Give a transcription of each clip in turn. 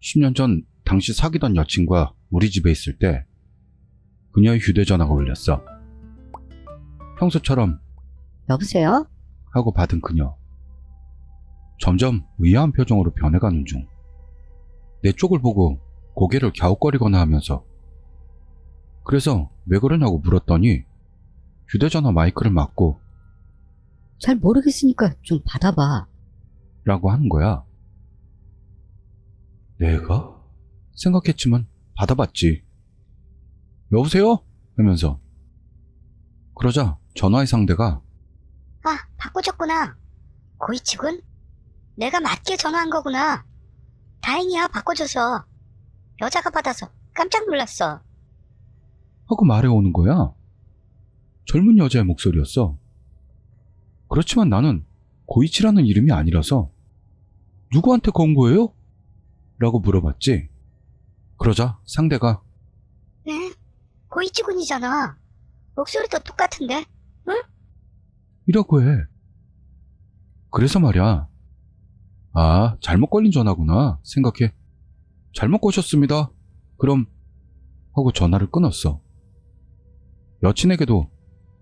10년 전 당시 사귀던 여친과 우리 집에 있을 때 그녀의 휴대전화가 울렸어. 평소처럼 여보세요? 하고 받은 그녀. 점점 의아한 표정으로 변해가는 중 내 쪽을 보고 고개를 갸웃거리거나 하면서 그래서 왜 그러냐고 물었더니 휴대전화 마이크를 막고 잘 모르겠으니까 좀 받아봐. 라고 하는 거야. 내가? 생각했지만 받아봤지. 여보세요? 하면서. 그러자 전화의 상대가 아, 바꿔줬구나. 고이치군? 내가 맞게 전화한 거구나. 다행이야, 바꿔줘서. 여자가 받아서 깜짝 놀랐어. 하고 말해오는 거야. 젊은 여자의 목소리였어. 그렇지만 나는 고이치라는 이름이 아니라서 누구한테 건 거예요? 라고 물어봤지. 그러자 상대가 네? 고이치군이잖아. 목소리도 똑같은데? 응? 이라고 해. 그래서 말이야. 아, 잘못 걸린 전화구나 생각해. 잘못 거셨습니다. 그럼 하고 전화를 끊었어. 여친에게도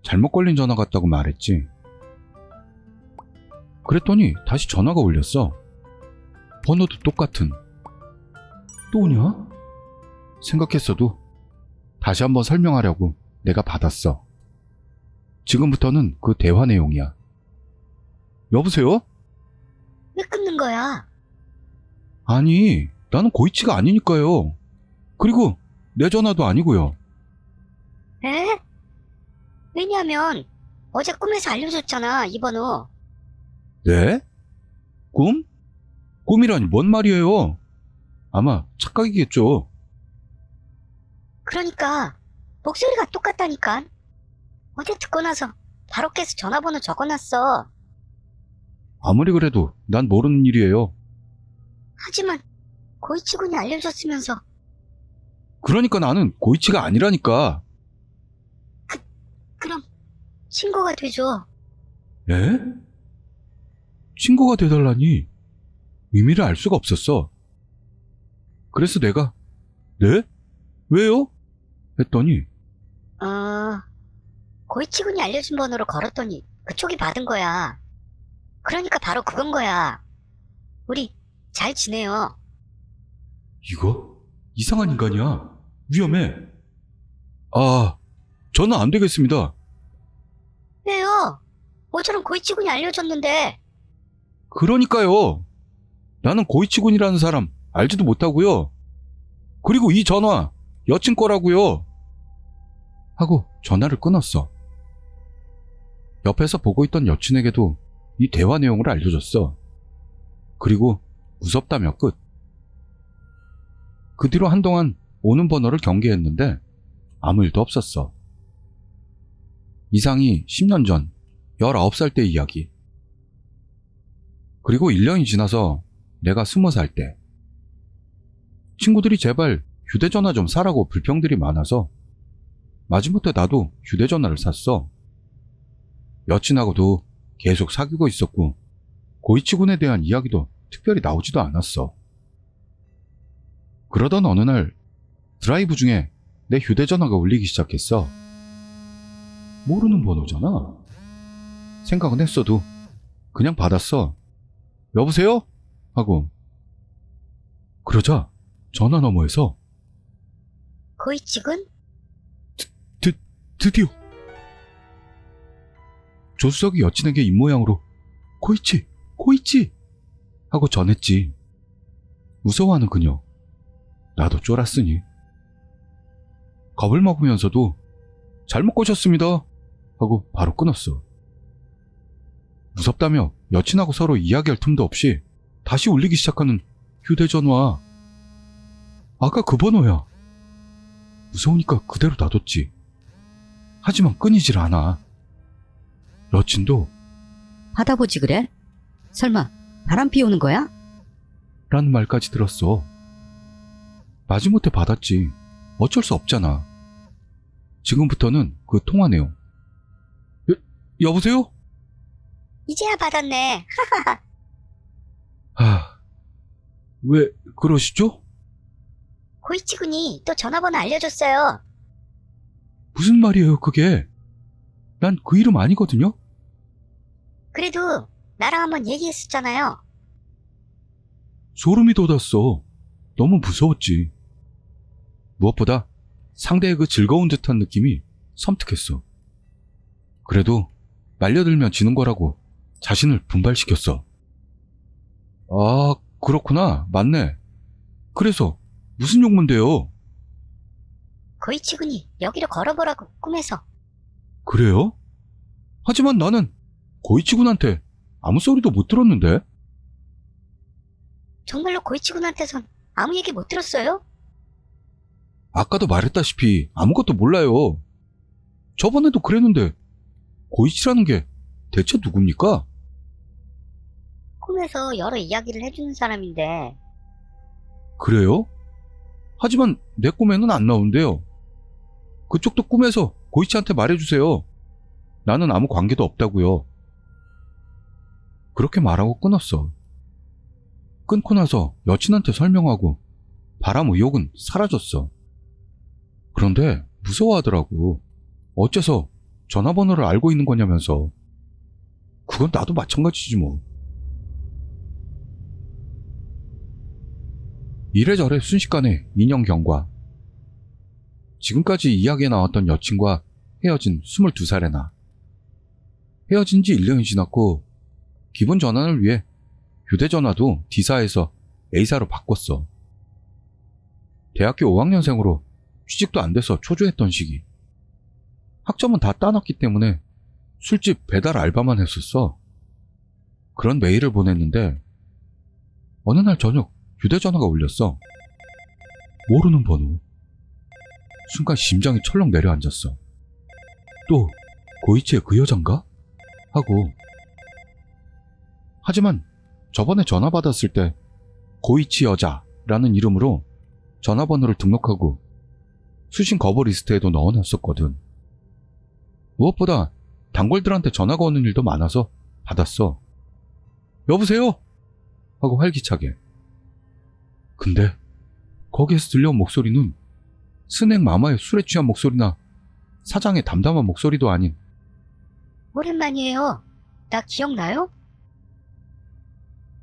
잘못 걸린 전화 같다고 말했지. 그랬더니 다시 전화가 울렸어. 번호도 똑같은. 또 오냐? 생각했어도 다시 한번 설명하려고 내가 받았어. 지금부터는 그 대화 내용이야. 여보세요? 왜 끊는 거야? 아니, 나는 고이치가 아니니까요. 그리고 내 전화도 아니고요. 에? 왜냐면 어제 꿈에서 알려줬잖아, 이 번호. 네? 꿈? 꿈이라니 뭔 말이에요? 아마 착각이겠죠. 그러니까 목소리가 똑같다니까. 어제 듣고 나서 바로 깨서 전화번호 적어놨어. 아무리 그래도 난 모르는 일이에요. 하지만 고이치군이 알려줬으면서. 그러니까 나는 고이치가 아니라니까. 그럼 신고가 되죠. 에? 친구가 돼달라니 의미를 알 수가 없었어. 그래서 내가 네? 왜요? 했더니 고이치군이 알려준 번호로 걸었더니 그쪽이 받은 거야. 그러니까 바로 그건 거야. 우리 잘 지내요. 이거? 이상한 인간이야. 위험해. 아, 저는 안 되겠습니다. 왜요? 모처럼 고이치군이 알려줬는데. 그러니까요. 나는 고이치군이라는 사람 알지도 못하고요. 그리고 이 전화 여친 거라고요. 하고 전화를 끊었어. 옆에서 보고 있던 여친에게도 이 대화 내용을 알려줬어. 그리고 무섭다며 끝. 그 뒤로 한동안 오는 번호를 경계했는데 아무 일도 없었어. 이상이 10년 전 19살 때 이야기. 그리고 1년이 지나서 내가 20살 때 친구들이 제발 휴대전화 좀 사라고 불평들이 많아서 마지못해 나도 휴대전화를 샀어. 여친하고도 계속 사귀고 있었고 고이치군에 대한 이야기도 특별히 나오지도 않았어. 그러던 어느 날 드라이브 중에 내 휴대전화가 울리기 시작했어. 모르는 번호잖아. 생각은 했어도 그냥 받았어. 여보세요? 하고. 그러자 전화 너머에서 고이치군? 드디어 조수석이 여친에게 입모양으로 고이치 하고 전했지. 무서워하는 그녀. 나도 쫄았으니. 겁을 먹으면서도 잘못 꼬셨습니다 하고 바로 끊었어. 무섭다며 여친하고 서로 이야기할 틈도 없이 다시 울리기 시작하는 휴대전화. 아까 그 번호야. 무서우니까 그대로 놔뒀지. 하지만 끊이질 않아. 여친도 받아보지 그래? 설마 바람 피우는 거야? 라는 말까지 들었어. 마지못해 받았지. 어쩔 수 없잖아. 지금부터는 그 통화 내용. 여보세요? 이제야 받았네. 왜 그러시죠? 고이치군이 또 전화번호 알려줬어요. 무슨 말이에요, 그게? 난 그 이름 아니거든요? 그래도 나랑 한번 얘기했었잖아요. 소름이 돋았어. 너무 무서웠지. 무엇보다 상대의 그 즐거운 듯한 느낌이 섬뜩했어. 그래도 말려들면 지는 거라고 자신을 분발시켰어. 아, 그렇구나. 맞네. 그래서 무슨 용문데요? 고이치군이 여기로 걸어보라고 꿈에서. 그래요? 하지만 나는 고이치군한테 아무 소리도 못 들었는데? 정말로 고이치군한테선 아무 얘기 못 들었어요? 아까도 말했다시피 아무것도 몰라요. 저번에도 그랬는데 고이치라는 게 대체 누굽니까? 꿈에서 여러 이야기를 해주는 사람인데 그래요? 하지만 내 꿈에는 안 나온대요. 그쪽도 꿈에서 고이치한테 말해주세요. 나는 아무 관계도 없다고요. 그렇게 말하고 끊었어. 끊고 나서 여친한테 설명하고 바람 의욕은 사라졌어. 그런데 무서워하더라고. 어째서 전화번호를 알고 있는 거냐면서. 그건 나도 마찬가지지 뭐. 이래저래 순식간에 인연 경과. 지금까지 이야기에 나왔던 여친과 헤어진 22살의 나. 헤어진 지 1년이 지났고 기분 전환을 위해 휴대전화도 D사에서 A사로 바꿨어. 대학교 5학년생으로 취직도 안 돼서 초조했던 시기. 학점은 다 따놨기 때문에 술집 배달 알바만 했었어. 그런 메일을 보냈는데 어느 날 저녁 휴대전화가 울렸어. 모르는 번호. 순간 심장이 철렁 내려앉았어. 또 고이치의 그 여잔가? 하고. 하지만 저번에 전화 받았을 때 고이치 여자라는 이름으로 전화번호를 등록하고 수신 거부 리스트에도 넣어놨었거든. 무엇보다 단골들한테 전화가 오는 일도 많아서 받았어. 여보세요? 하고 활기차게. 근데 거기에서 들려온 목소리는 스낵 마마의 술에 취한 목소리나 사장의 담담한 목소리도 아닌 오랜만이에요. 나 기억나요?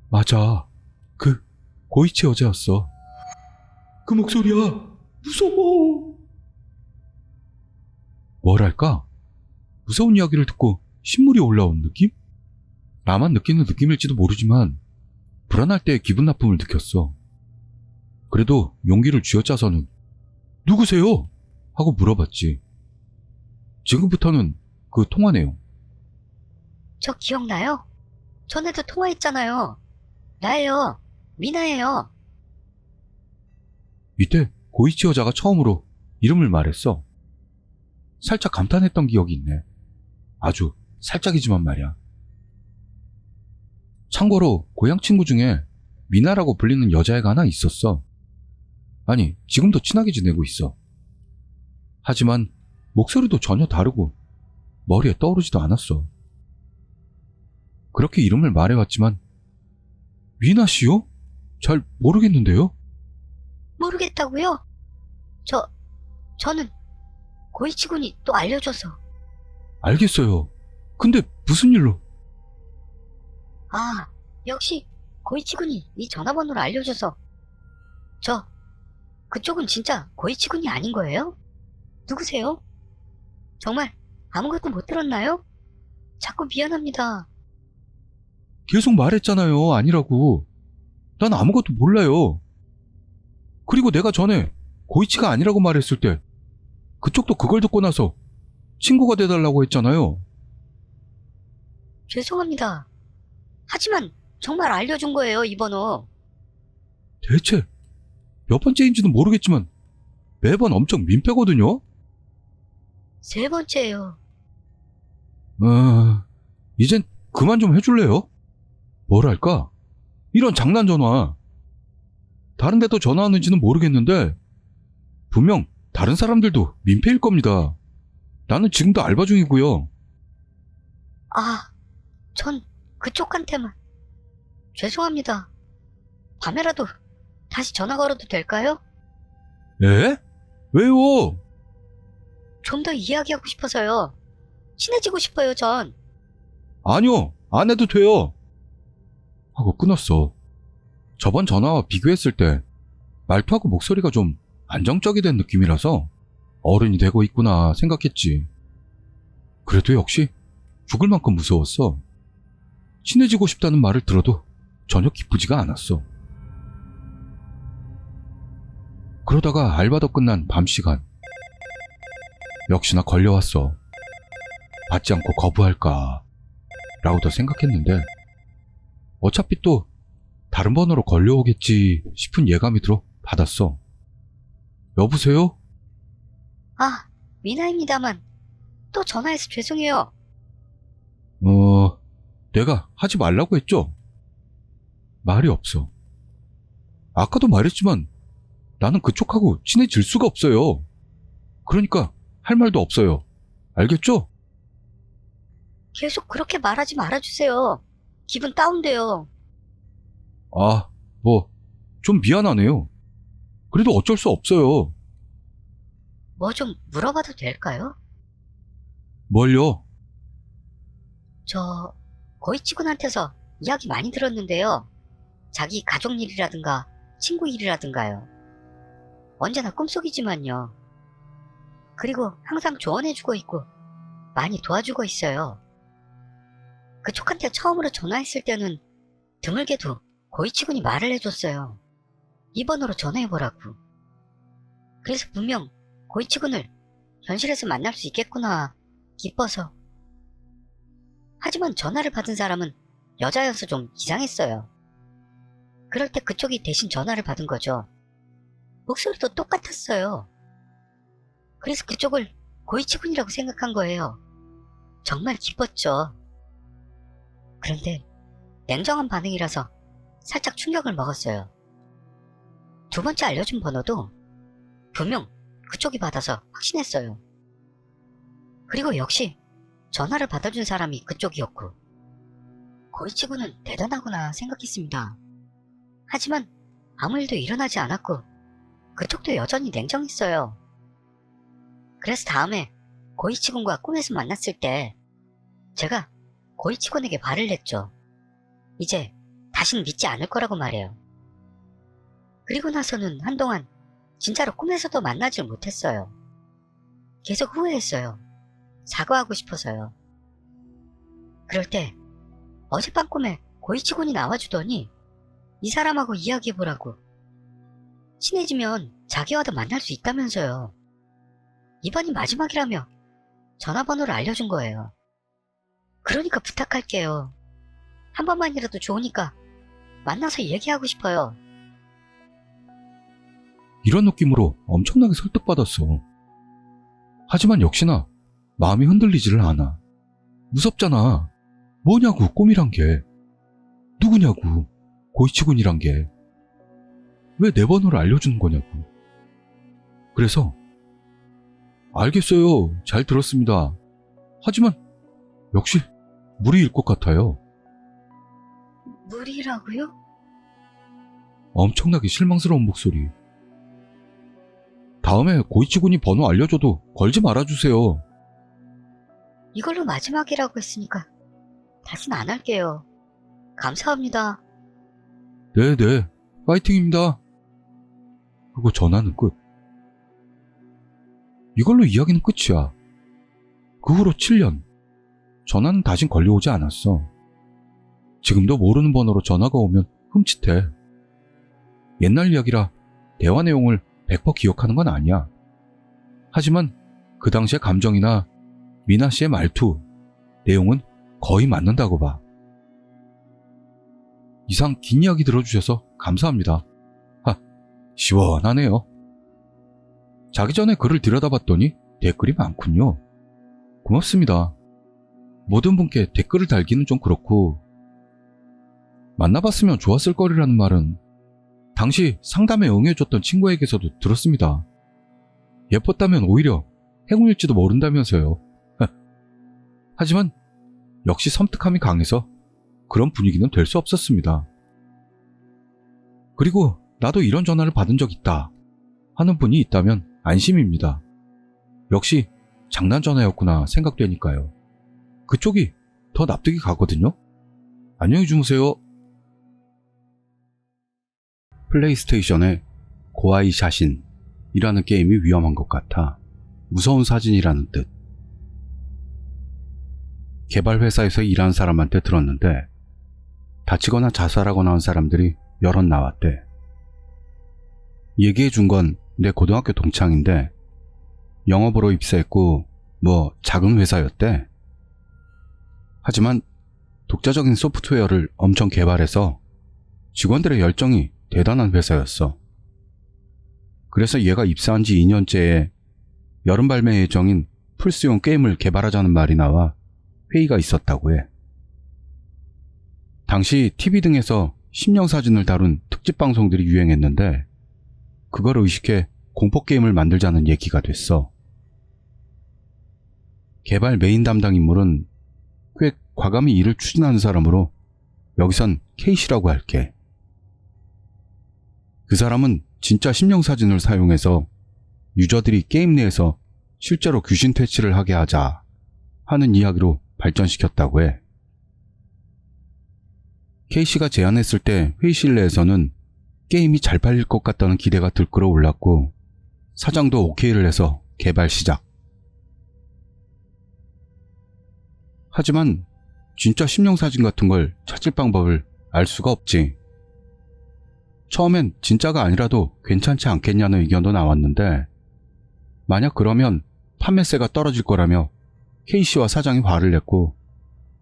맞아. 그 고이치 여자였어. 그 목소리야. 무서워. 뭐랄까? 무서운 이야기를 듣고 신물이 올라온 느낌? 나만 느끼는 느낌일지도 모르지만 불안할 때의 기분 나쁨을 느꼈어. 그래도 용기를 쥐어짜서는 누구세요? 하고 물어봤지. 지금부터는 그 통화 내용. 저 기억나요? 전에도 통화했잖아요. 나예요. 미나예요. 이때 고이치 여자가 처음으로 이름을 말했어. 살짝 감탄했던 기억이 있네. 아주 살짝이지만 말이야. 참고로 고향 친구 중에 미나라고 불리는 여자애가 하나 있었어. 아니, 지금도 친하게 지내고 있어. 하지만 목소리도 전혀 다르고 머리에 떠오르지도 않았어. 그렇게 이름을 말해왔지만 미나 씨요? 잘 모르겠는데요? 모르겠다고요? 저는 고이치군이 또 알려줘서. 알겠어요. 근데 무슨 일로? 아, 역시 고이치군이 이 전화번호를 알려줘서. 그쪽은 진짜 고이치군이 아닌 거예요? 누구세요? 정말 아무것도 못 들었나요? 자꾸 미안합니다. 계속 말했잖아요. 아니라고. 난 아무것도 몰라요. 그리고 내가 전에 고이치가 아니라고 말했을 때 그쪽도 그걸 듣고 나서 친구가 돼달라고 했잖아요. 죄송합니다. 하지만 정말 알려준 거예요, 이 번호. 대체 몇 번째인지는 모르겠지만 매번 엄청 민폐거든요? 3번째예요. 이젠 그만 좀 해줄래요? 뭐랄까? 이런 장난 전화. 다른 데도 전화하는지는 모르겠는데 분명 다른 사람들도 민폐일 겁니다. 나는 지금도 알바 중이고요. 전 그쪽한테만. 죄송합니다. 밤에라도 다시 전화 걸어도 될까요? 에? 왜요? 좀 더 이야기하고 싶어서요. 친해지고 싶어요, 전. 아니요, 안 해도 돼요. 하고 끊었어. 저번 전화와 비교했을 때 말투하고 목소리가 좀 안정적이 된 느낌이라서 어른이 되고 있구나 생각했지. 그래도 역시 죽을 만큼 무서웠어. 친해지고 싶다는 말을 들어도 전혀 기쁘지가 않았어. 그러다가 알바도 끝난 밤 시간. 역시나 걸려왔어. 받지 않고 거부할까 라고도 생각했는데 어차피 또 다른 번호로 걸려오겠지 싶은 예감이 들어 받았어. 여보세요? 아, 미나입니다만. 또 전화해서 죄송해요. 내가 하지 말라고 했죠? 말이 없어. 아까도 말했지만 나는 그쪽하고 친해질 수가 없어요. 그러니까 할 말도 없어요. 알겠죠? 계속 그렇게 말하지 말아주세요. 기분 다운돼요. 아, 좀 미안하네요. 그래도 어쩔 수 없어요. 뭐 좀 물어봐도 될까요? 뭘요? 저 고이치군한테서 이야기 많이 들었는데요. 자기 가족 일이라든가 친구 일이라든가요. 언제나 꿈속이지만요. 그리고 항상 조언해주고 있고 많이 도와주고 있어요. 그쪽한테 처음으로 전화했을 때는 드물게도 고이치군이 말을 해줬어요. 이 번호로 전화해보라고. 그래서 분명 고이치군을 현실에서 만날 수 있겠구나 기뻐서. 하지만 전화를 받은 사람은 여자여서 좀 이상했어요. 그럴 때 그쪽이 대신 전화를 받은 거죠. 목소리도 똑같았어요. 그래서 그쪽을 고이치군이라고 생각한 거예요. 정말 기뻤죠. 그런데 냉정한 반응이라서 살짝 충격을 먹었어요. 두 번째 알려준 번호도 분명 그쪽이 받아서 확신했어요. 그리고 역시 전화를 받아준 사람이 그쪽이었고 고이치군은 대단하구나 생각했습니다. 하지만 아무 일도 일어나지 않았고 그쪽도 여전히 냉정했어요. 그래서 다음에 고이치군과 꿈에서 만났을 때 제가 고이치군에게 말을 냈죠. 이제 다신 믿지 않을 거라고 말해요. 그리고 나서는 한동안 진짜로 꿈에서도 만나질 못했어요. 계속 후회했어요. 사과하고 싶어서요. 그럴 때 어젯밤 꿈에 고이치군이 나와주더니 이 사람하고 이야기해보라고. 친해지면 자기와도 만날 수 있다면서요. 이번이 마지막이라며 전화번호를 알려준 거예요. 그러니까 부탁할게요. 한 번만이라도 좋으니까 만나서 얘기하고 싶어요. 이런 느낌으로 엄청나게 설득받았어. 하지만 역시나 마음이 흔들리지를 않아. 무섭잖아. 뭐냐고 꿈이란 게. 누구냐고 고이치군이란 게. 왜 내 번호를 알려주는 거냐고. 그래서 알겠어요. 잘 들었습니다. 하지만 역시 무리일 것 같아요. 무리라고요? 엄청나게 실망스러운 목소리. 다음에 고이치군이 번호 알려줘도 걸지 말아주세요. 이걸로 마지막이라고 했으니까 다신 안 할게요. 감사합니다. 네네, 파이팅입니다. 그리고 전화는 끝. 이걸로 이야기는 끝이야. 그 후로 7년. 전화는 다신 걸려오지 않았어. 지금도 모르는 번호로 전화가 오면 흠칫해. 옛날 이야기라 대화 내용을 100% 기억하는 건 아니야. 하지만 그 당시의 감정이나 미나 씨의 말투, 내용은 거의 맞는다고 봐. 이상 긴 이야기 들어주셔서 감사합니다. 시원하네요. 자기 전에 글을 들여다봤더니 댓글이 많군요. 고맙습니다. 모든 분께 댓글을 달기는 좀 그렇고 만나봤으면 좋았을 거리라는 말은 당시 상담에 응해줬던 친구에게서도 들었습니다. 예뻤다면 오히려 행운일지도 모른다면서요. 하지만 역시 섬뜩함이 강해서 그런 분위기는 될 수 없었습니다. 그리고 나도 이런 전화를 받은 적 있다 하는 분이 있다면 안심입니다. 역시 장난 전화였구나 생각되니까요. 그쪽이 더 납득이 가거든요. 안녕히 주무세요. 플레이스테이션의 고아이 샤신이라는 게임이 위험한 것 같아 무서운 사진이라는 뜻. 개발 회사에서 일하는 사람한테 들었는데 다치거나 자살하거나 한 사람들이 여럿 나왔대. 얘기해 준 건 내 고등학교 동창인데 영업으로 입사했고 뭐 작은 회사였대. 하지만 독자적인 소프트웨어를 엄청 개발해서 직원들의 열정이 대단한 회사였어. 그래서 얘가 입사한 지 2년째에 여름 발매 예정인 플스용 게임을 개발하자는 말이 나와 회의가 있었다고 해. 당시 TV 등에서 심령 사진을 다룬 특집 방송들이 유행했는데 그걸 의식해 공포게임을 만들자는 얘기가 됐어. 개발 메인 담당 인물은 꽤 과감히 일을 추진하는 사람으로 여기선 K씨라고 할게. 그 사람은 진짜 심령 사진을 사용해서 유저들이 게임 내에서 실제로 귀신 퇴치를 하게 하자 하는 이야기로 발전시켰다고 해. K씨가 제안했을 때 회의실 내에서는 게임이 잘 팔릴 것 같다는 기대가 들끓어 올랐고 사장도 오케이를 해서 개발 시작. 하지만 진짜 심령사진 같은 걸 찾을 방법을 알 수가 없지. 처음엔 진짜가 아니라도 괜찮지 않겠냐는 의견도 나왔는데 만약 그러면 판매세가 떨어질 거라며 K씨와 사장이 화를 냈고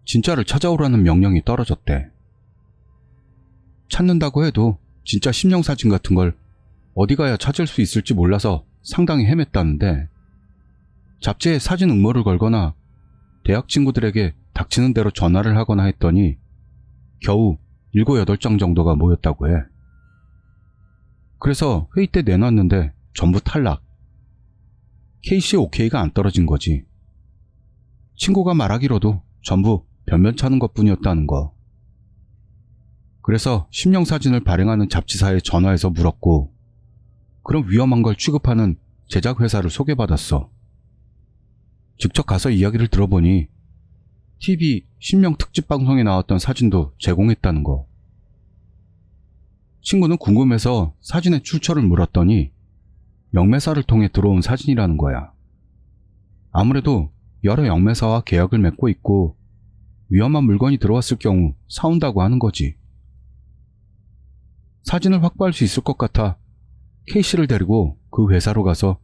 진짜를 찾아오라는 명령이 떨어졌대. 찾는다고 해도 진짜 심령사진 같은 걸 어디 가야 찾을 수 있을지 몰라서 상당히 헤맸다는데 잡지에 사진 응모를 걸거나 대학 친구들에게 닥치는 대로 전화를 하거나 했더니 겨우 7, 8장 정도가 모였다고 해. 그래서 회의 때 내놨는데 전부 탈락. K씨 오케이가 안 떨어진 거지. 친구가 말하기로도 전부 변변찮은 것뿐이었다는 거. 그래서 심령사진을 발행하는 잡지사에 전화해서 물었고 그럼 위험한 걸 취급하는 제작회사를 소개받았어. 직접 가서 이야기를 들어보니 TV 심령 특집 방송에 나왔던 사진도 제공했다는 거. 친구는 궁금해서 사진의 출처를 물었더니 영매사를 통해 들어온 사진이라는 거야. 아무래도 여러 영매사와 계약을 맺고 있고 위험한 물건이 들어왔을 경우 사온다고 하는 거지. 사진을 확보할 수 있을 것 같아 K씨를 데리고 그 회사로 가서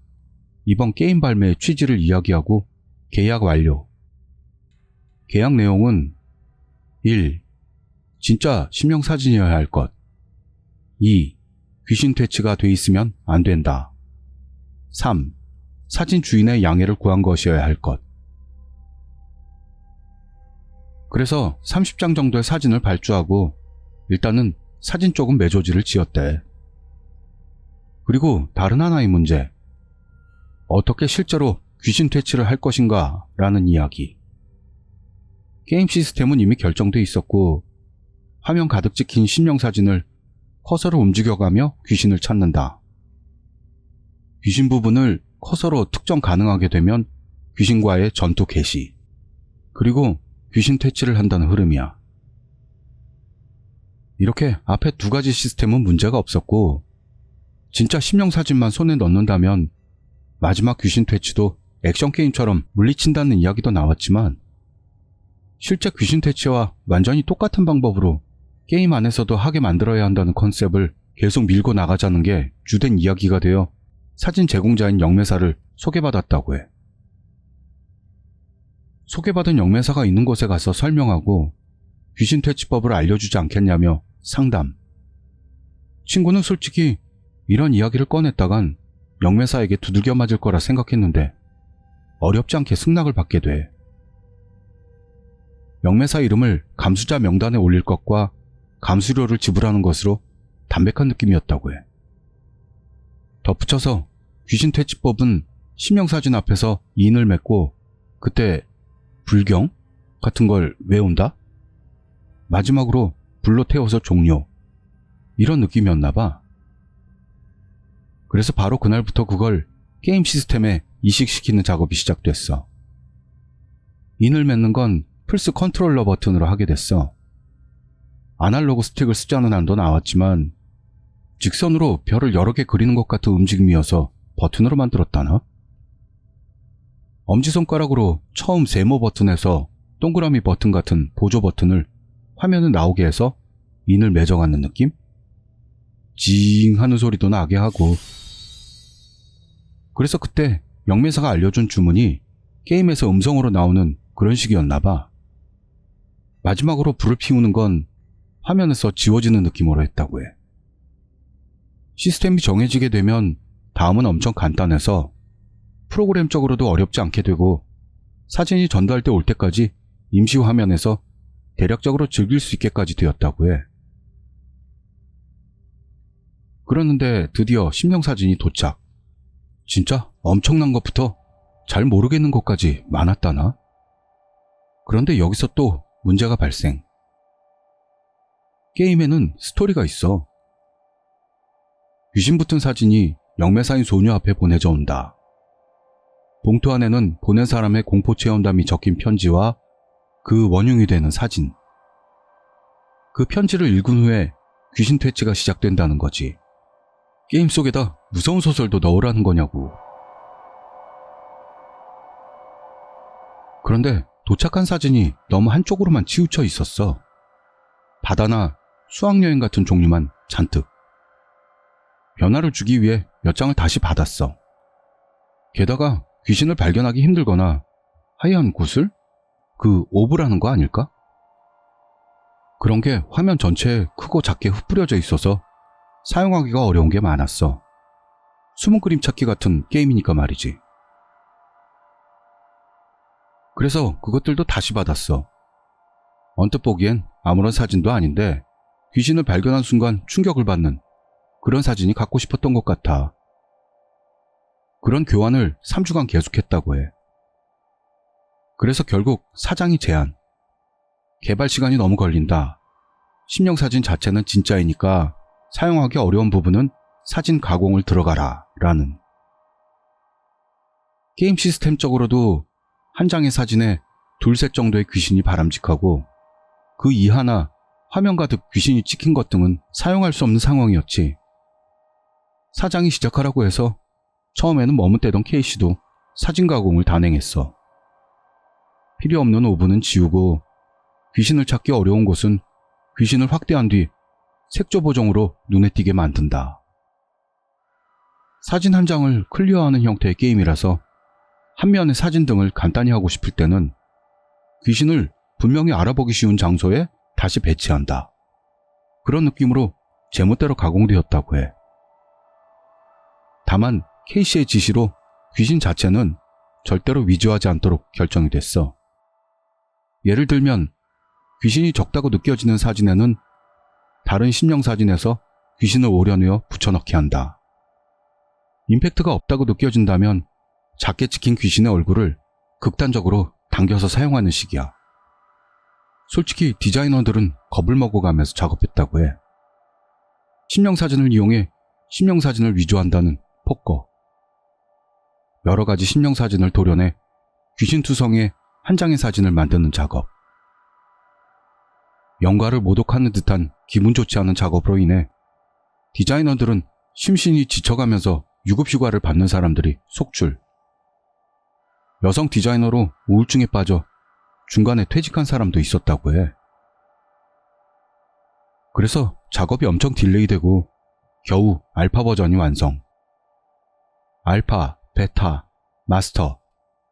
이번 게임 발매의 취지를 이야기하고 계약 완료. 계약 내용은 1. 진짜 심령사진이어야 할 것. 2. 귀신 퇴치가 돼 있으면 안 된다. 3. 사진 주인의 양해를 구한 것이어야 할 것. 그래서 30장 정도의 사진을 발주하고 일단은 사진 쪽은 매조지를 지었대. 그리고 다른 하나의 문제. 어떻게 실제로 귀신 퇴치를 할 것인가 라는 이야기. 게임 시스템은 이미 결정돼 있었고 화면 가득 찍힌 심령사진을 커서로 움직여가며 귀신을 찾는다. 귀신 부분을 커서로 특정 가능하게 되면 귀신과의 전투 개시. 그리고 귀신 퇴치를 한다는 흐름이야. 이렇게 앞에 두 가지 시스템은 문제가 없었고 진짜 심령사진만 손에 넣는다면 마지막 귀신 퇴치도 액션 게임처럼 물리친다는 이야기도 나왔지만 실제 귀신 퇴치와 완전히 똑같은 방법으로 게임 안에서도 하게 만들어야 한다는 컨셉을 계속 밀고 나가자는 게 주된 이야기가 되어 사진 제공자인 영매사를 소개받았다고 해. 소개받은 영매사가 있는 곳에 가서 설명하고 귀신 퇴치법을 알려주지 않겠냐며 상담. 친구는 솔직히 이런 이야기를 꺼냈다간 영매사에게 두들겨 맞을 거라 생각했는데 어렵지 않게 승낙을 받게 돼. 영매사 이름을 감수자 명단에 올릴 것과 감수료를 지불하는 것으로 담백한 느낌이었다고 해. 덧붙여서 귀신 퇴치법은 심령사진 앞에서 인을 맺고 그때 불경 같은 걸 외운다? 마지막으로 불로 태워서 종료. 이런 느낌이었나 봐. 그래서 바로 그날부터 그걸 게임 시스템에 이식시키는 작업이 시작됐어. 인을 맺는 건 플스 컨트롤러 버튼으로 하게 됐어. 아날로그 스틱을 쓰자는 안도 나왔지만 직선으로 별을 여러 개 그리는 것 같은 움직임이어서 버튼으로 만들었다나? 엄지손가락으로 처음 세모 버튼에서 동그라미 버튼 같은 보조 버튼을 화면에 나오게 해서 인을 매정하는 느낌? 징 하는 소리도 나게 하고. 그래서 그때 영매사가 알려준 주문이 게임에서 음성으로 나오는 그런 식이었나봐. 마지막으로 불을 피우는 건 화면에서 지워지는 느낌으로 했다고 해. 시스템이 정해지게 되면 다음은 엄청 간단해서 프로그램적으로도 어렵지 않게 되고 사진이 전달돼 올 때까지 임시 화면에서 대략적으로 즐길 수 있게까지 되었다고 해. 그러는데 드디어 심령사진이 도착. 진짜 엄청난 것부터 잘 모르겠는 것까지 많았다나? 그런데 여기서 또 문제가 발생. 게임에는 스토리가 있어. 귀신 붙은 사진이 영매사인 소녀 앞에 보내져 온다. 봉투 안에는 보낸 사람의 공포 체험담이 적힌 편지와 그 원흉이 되는 사진. 그 편지를 읽은 후에 귀신 퇴치가 시작된다는 거지. 게임 속에다 무서운 소설도 넣으라는 거냐고. 그런데 도착한 사진이 너무 한쪽으로만 치우쳐 있었어. 바다나 수학여행 같은 종류만 잔뜩. 변화를 주기 위해 몇 장을 다시 받았어. 게다가 귀신을 발견하기 힘들거나 하얀 구슬? 그 오브라는 거 아닐까? 그런 게 화면 전체에 크고 작게 흩뿌려져 있어서 사용하기가 어려운 게 많았어. 숨은 그림 찾기 같은 게임이니까 말이지. 그래서 그것들도 다시 받았어. 언뜻 보기엔 아무런 사진도 아닌데 귀신을 발견한 순간 충격을 받는 그런 사진이 갖고 싶었던 것 같아. 그런 교환을 3주간 계속했다고 해. 그래서 결국 사장이 제안. 개발 시간이 너무 걸린다. 심령사진 자체는 진짜이니까 사용하기 어려운 부분은 사진 가공을 들어가라 라는. 게임 시스템적으로도 한 장의 사진에 둘셋 정도의 귀신이 바람직하고 그 이하나 화면 가득 귀신이 찍힌 것 등은 사용할 수 없는 상황이었지. 사장이 시작하라고 해서 처음에는 머뭇대던 K씨도 사진 가공을 단행했어. 필요 없는 오브는 지우고 귀신을 찾기 어려운 곳은 귀신을 확대한 뒤 색조 보정으로 눈에 띄게 만든다. 사진 한 장을 클리어하는 형태의 게임이라서 한 면의 사진 등을 간단히 하고 싶을 때는 귀신을 분명히 알아보기 쉬운 장소에 다시 배치한다. 그런 느낌으로 제멋대로 가공되었다고 해. 다만 K씨의 지시로 귀신 자체는 절대로 위조하지 않도록 결정이 됐어. 예를 들면 귀신이 적다고 느껴지는 사진에는 다른 심령사진에서 귀신을 오려내어 붙여넣기 한다. 임팩트가 없다고 느껴진다면 작게 찍힌 귀신의 얼굴을 극단적으로 당겨서 사용하는 식이야. 솔직히 디자이너들은 겁을 먹어가면서 작업했다고 해. 심령사진을 이용해 심령사진을 위조한다는 폭거. 여러 가지 심령사진을 도려내 귀신 투성의 한 장의 사진을 만드는 작업. 영가를 모독하는 듯한 기분 좋지 않은 작업으로 인해 디자이너들은 심신이 지쳐가면서 유급휴가를 받는 사람들이 속출. 여성 디자이너로 우울증에 빠져 중간에 퇴직한 사람도 있었다고 해. 그래서 작업이 엄청 딜레이되고 겨우 알파 버전이 완성. 알파, 베타, 마스터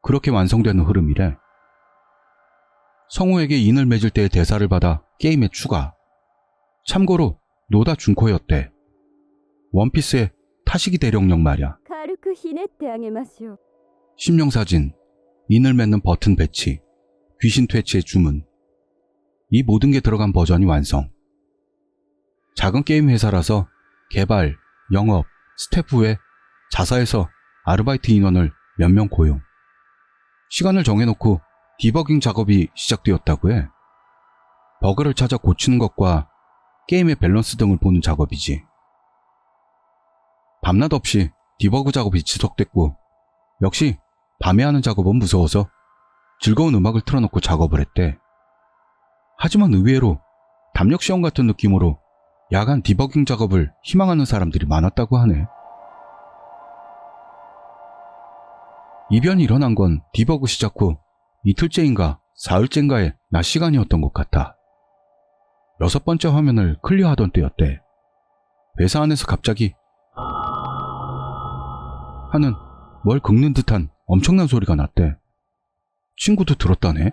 그렇게 완성되는 흐름이래. 성우에게 인을 맺을 때의 대사를 받아 게임에 추가. 참고로 노다 준코였대. 원피스의 타시기 대령령 말이야. 심령사진, 인을 맺는 버튼 배치, 귀신 퇴치의 주문. 이 모든 게 들어간 버전이 완성. 작은 게임 회사라서 개발, 영업, 스태프 외 자사에서 아르바이트 인원을 몇 명 고용. 시간을 정해놓고 디버깅 작업이 시작되었다고 해. 버그를 찾아 고치는 것과 게임의 밸런스 등을 보는 작업이지. 밤낮 없이 디버그 작업이 지속됐고 역시 밤에 하는 작업은 무서워서 즐거운 음악을 틀어놓고 작업을 했대. 하지만 의외로 담력 시험 같은 느낌으로 야간 디버깅 작업을 희망하는 사람들이 많았다고 하네. 이변이 일어난 건 디버그 시작 후 이틀째인가 사흘째인가의 낮 시간이었던 것 같아. 6번째 화면을 클리어하던 때였대. 회사 안에서 갑자기 하는 뭘 긁는 듯한 엄청난 소리가 났대. 친구도 들었다네.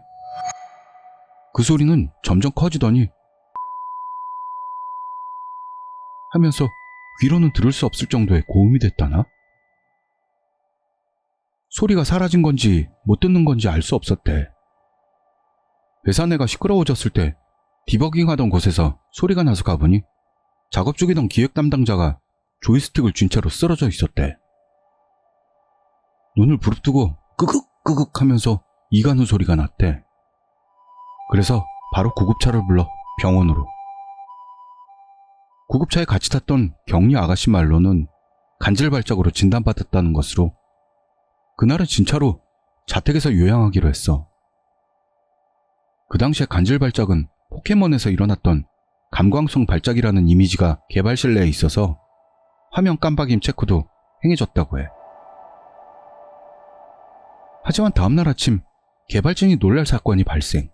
그 소리는 점점 커지더니 하면서 귀로는 들을 수 없을 정도의 고음이 됐다나? 소리가 사라진 건지 못 듣는 건지 알 수 없었대. 회사 내가 시끄러워졌을 때 디버깅 하던 곳에서 소리가 나서 가보니 작업 중이던 기획 담당자가 조이스틱을 쥔 채로 쓰러져 있었대. 눈을 부릅뜨고 끄극끄극 하면서 이가는 소리가 났대. 그래서 바로 구급차를 불러 병원으로. 구급차에 같이 탔던 격리 아가씨 말로는 간질발작으로 진단받았다는 것으로 그날은 진짜로 자택에서 요양하기로 했어. 그 당시에 간질발작은 포켓몬에서 일어났던 감광성 발작이라는 이미지가 개발실 내에 있어서 화면 깜빡임 체크도 행해졌다고 해. 하지만 다음날 아침 개발진이 놀랄 사건이 발생.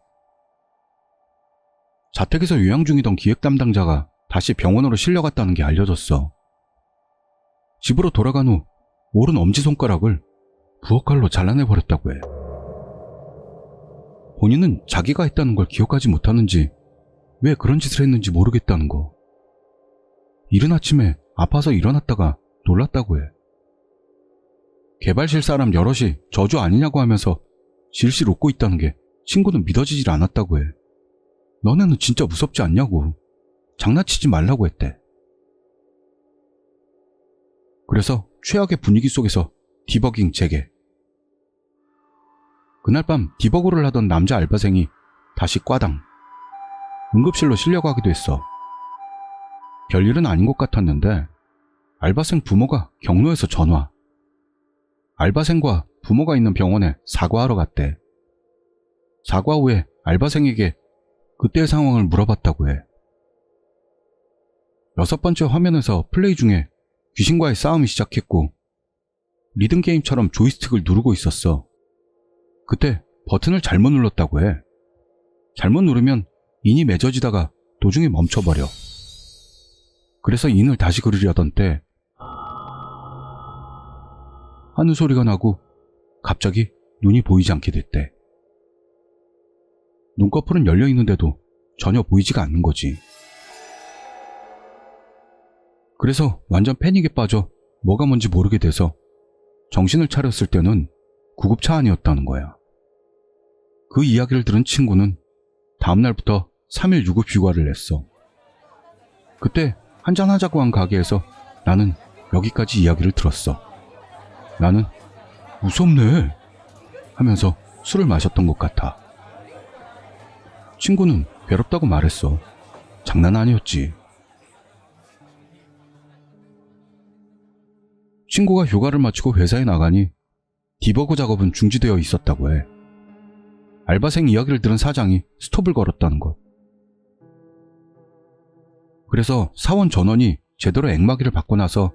자택에서 요양 중이던 기획 담당자가 다시 병원으로 실려갔다는 게 알려졌어. 집으로 돌아간 후 오른 엄지손가락을 부엌칼로 잘라내버렸다고 해. 본인은 자기가 했다는 걸 기억하지 못하는지 왜 그런 짓을 했는지 모르겠다는 거. 이른 아침에 아파서 일어났다가 놀랐다고 해. 개발실 사람 여럿이 저주 아니냐고 하면서 실실 웃고 있다는 게 친구는 믿어지질 않았다고 해. 너네는 진짜 무섭지 않냐고. 장난치지 말라고 했대. 그래서 최악의 분위기 속에서 디버깅 재개. 그날 밤 디버그를 하던 남자 알바생이 다시 과당. 응급실로 실려가기도 했어. 별일은 아닌 것 같았는데 알바생 부모가 경로에서 전화. 알바생과 부모가 있는 병원에 사과하러 갔대. 사과 후에 알바생에게 그때의 상황을 물어봤다고 해. 6번째 화면에서 플레이 중에 귀신과의 싸움이 시작했고 리듬게임처럼 조이스틱을 누르고 있었어. 그때 버튼을 잘못 눌렀다고 해. 잘못 누르면 인이 맺어지다가 도중에 멈춰버려. 그래서 인을 다시 그리려던 때 하는 소리가 나고 갑자기 눈이 보이지 않게 됐대. 눈꺼풀은 열려있는데도 전혀 보이지가 않는 거지. 그래서 완전 패닉에 빠져 뭐가 뭔지 모르게 돼서 정신을 차렸을 때는 구급차 안이었다는 거야. 그 이야기를 들은 친구는 다음날부터 3일 유급 휴가를 냈어. 그때 한잔하자고 한 가게에서 나는 여기까지 이야기를 들었어. 나는 무섭네 하면서 술을 마셨던 것 같아. 친구는 괴롭다고 말했어. 장난 아니었지. 친구가 휴가를 마치고 회사에 나가니 디버그 작업은 중지되어 있었다고 해. 알바생 이야기를 들은 사장이 스톱을 걸었다는 것. 그래서 사원 전원이 제대로 앵마기를 받고 나서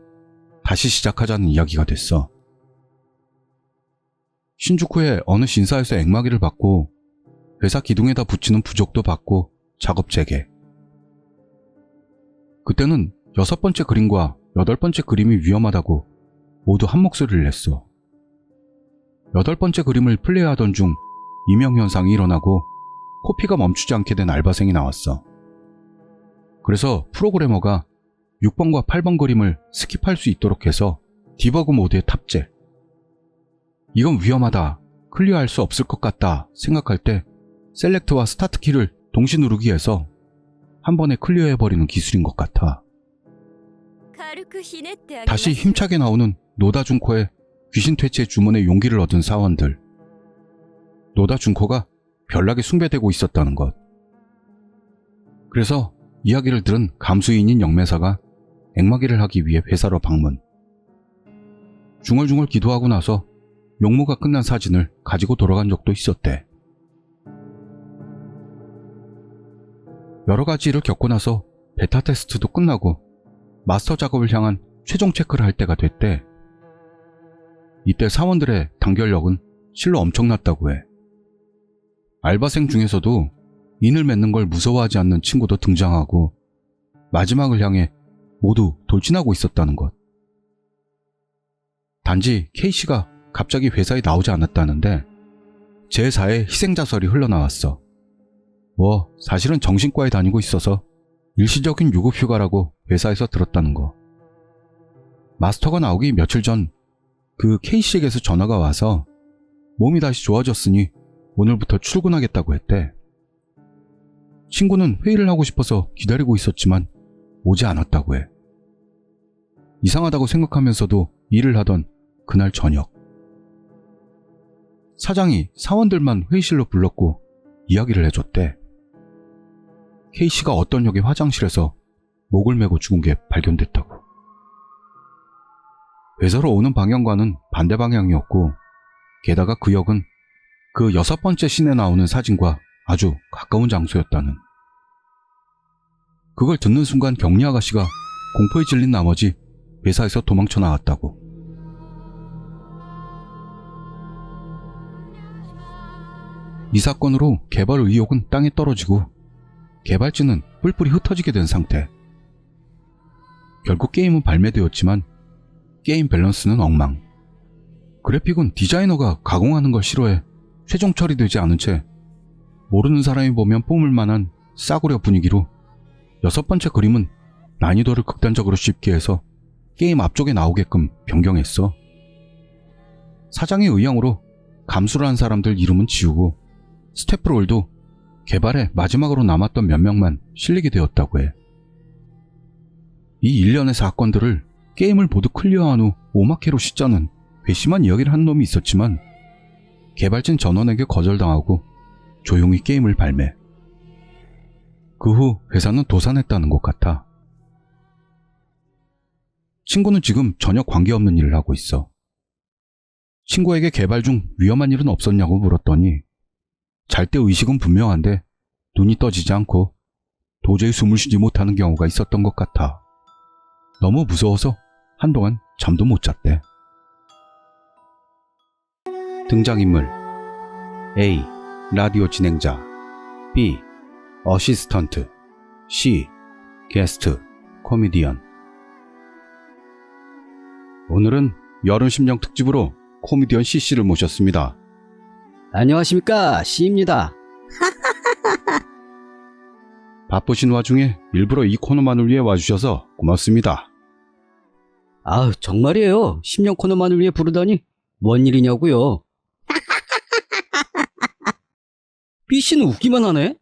다시 시작하자는 이야기가 됐어. 신주쿠의 어느 신사에서 앵마기를 받고 회사 기둥에다 붙이는 부적도 받고 작업 재개. 그때는 6번째 그림과 8번째 그림이 위험하다고 모두 한 목소리를 냈어. 8번째 그림을 플레이하던 중 이명현상이 일어나고 코피가 멈추지 않게 된 알바생이 나왔어. 그래서 프로그래머가 6번과 8번 그림을 스킵할 수 있도록 해서 디버그 모드에 탑재. 이건 위험하다, 클리어할 수 없을 것 같다 생각할 때 셀렉트와 스타트 키를 동시 누르기 해서 한 번에 클리어해버리는 기술인 것 같아. 다시 힘차게 나오는 노다 준코의 귀신 퇴치의 주문에 용기를 얻은 사원들. 노다 준코가 별나게 숭배되고 있었다는 것. 그래서 이야기를 들은 감수인인 영매사가 앵마기를 하기 위해 회사로 방문. 중얼중얼 기도하고 나서 용모가 끝난 사진을 가지고 돌아간 적도 있었대. 여러 가지 일을 겪고 나서 베타 테스트도 끝나고 마스터 작업을 향한 최종 체크를 할 때가 됐대. 이때 사원들의 단결력은 실로 엄청났다고 해. 알바생 중에서도 인을 맺는 걸 무서워하지 않는 친구도 등장하고 마지막을 향해 모두 돌진하고 있었다는 것. 단지 K씨가 갑자기 회사에 나오지 않았다는데 제4의 희생자설이 흘러나왔어. 사실은 정신과에 다니고 있어서 일시적인 유급휴가라고 회사에서 들었다는 거. 마스터가 나오기 며칠 전 그 K씨에게서 전화가 와서 몸이 다시 좋아졌으니 오늘부터 출근하겠다고 했대. 친구는 회의를 하고 싶어서 기다리고 있었지만 오지 않았다고 해. 이상하다고 생각하면서도 일을 하던 그날 저녁. 사장이 사원들만 회의실로 불렀고 이야기를 해줬대. K씨가 어떤 역의 화장실에서 목을 메고 죽은 게 발견됐다고. 회사로 오는 방향과는 반대 방향이었고 게다가 그 역은 그 6번째 씬에 나오는 사진과 아주 가까운 장소였다는. 그걸 듣는 순간 경리 아가씨가 공포에 질린 나머지 회사에서 도망쳐 나왔다고. 이 사건으로 개발 의욕은 땅에 떨어지고 개발진은 뿔뿔이 흩어지게 된 상태. 결국 게임은 발매되었지만 게임 밸런스는 엉망. 그래픽은 디자이너가 가공하는 걸 싫어해 최종 처리되지 않은 채 모르는 사람이 보면 뿜을 만한 싸구려 분위기로 6번째 그림은 난이도를 극단적으로 쉽게 해서 게임 앞쪽에 나오게끔 변경했어. 사장의 의향으로 감수를 한 사람들 이름은 지우고 스태프롤도 개발에 마지막으로 남았던 몇 명만 실리게 되었다고 해. 이 일련의 사건들을 게임을 모두 클리어한 후 오마케로 씻자는 괘씸한 이야기를 한 놈이 있었지만 개발진 전원에게 거절당하고 조용히 게임을 발매. 그 후 회사는 도산했다는 것 같아. 친구는 지금 전혀 관계없는 일을 하고 있어. 친구에게 개발 중 위험한 일은 없었냐고 물었더니 잘 때 의식은 분명한데 눈이 떠지지 않고 도저히 숨을 쉬지 못하는 경우가 있었던 것 같아. 너무 무서워서 한동안 잠도 못 잤대. 등장인물 A. 라디오 진행자 B. 어시스턴트 C. 게스트 코미디언. 오늘은 여름 심령 특집으로 코미디언 CC를 모셨습니다. 안녕하십니까, C입니다. 바쁘신 와중에 일부러 이 코너만을 위해 와주셔서 고맙습니다. 아우, 정말이에요. 10년 코너만을 위해 부르다니 뭔 일이냐고요. B씨는 웃기만 하네?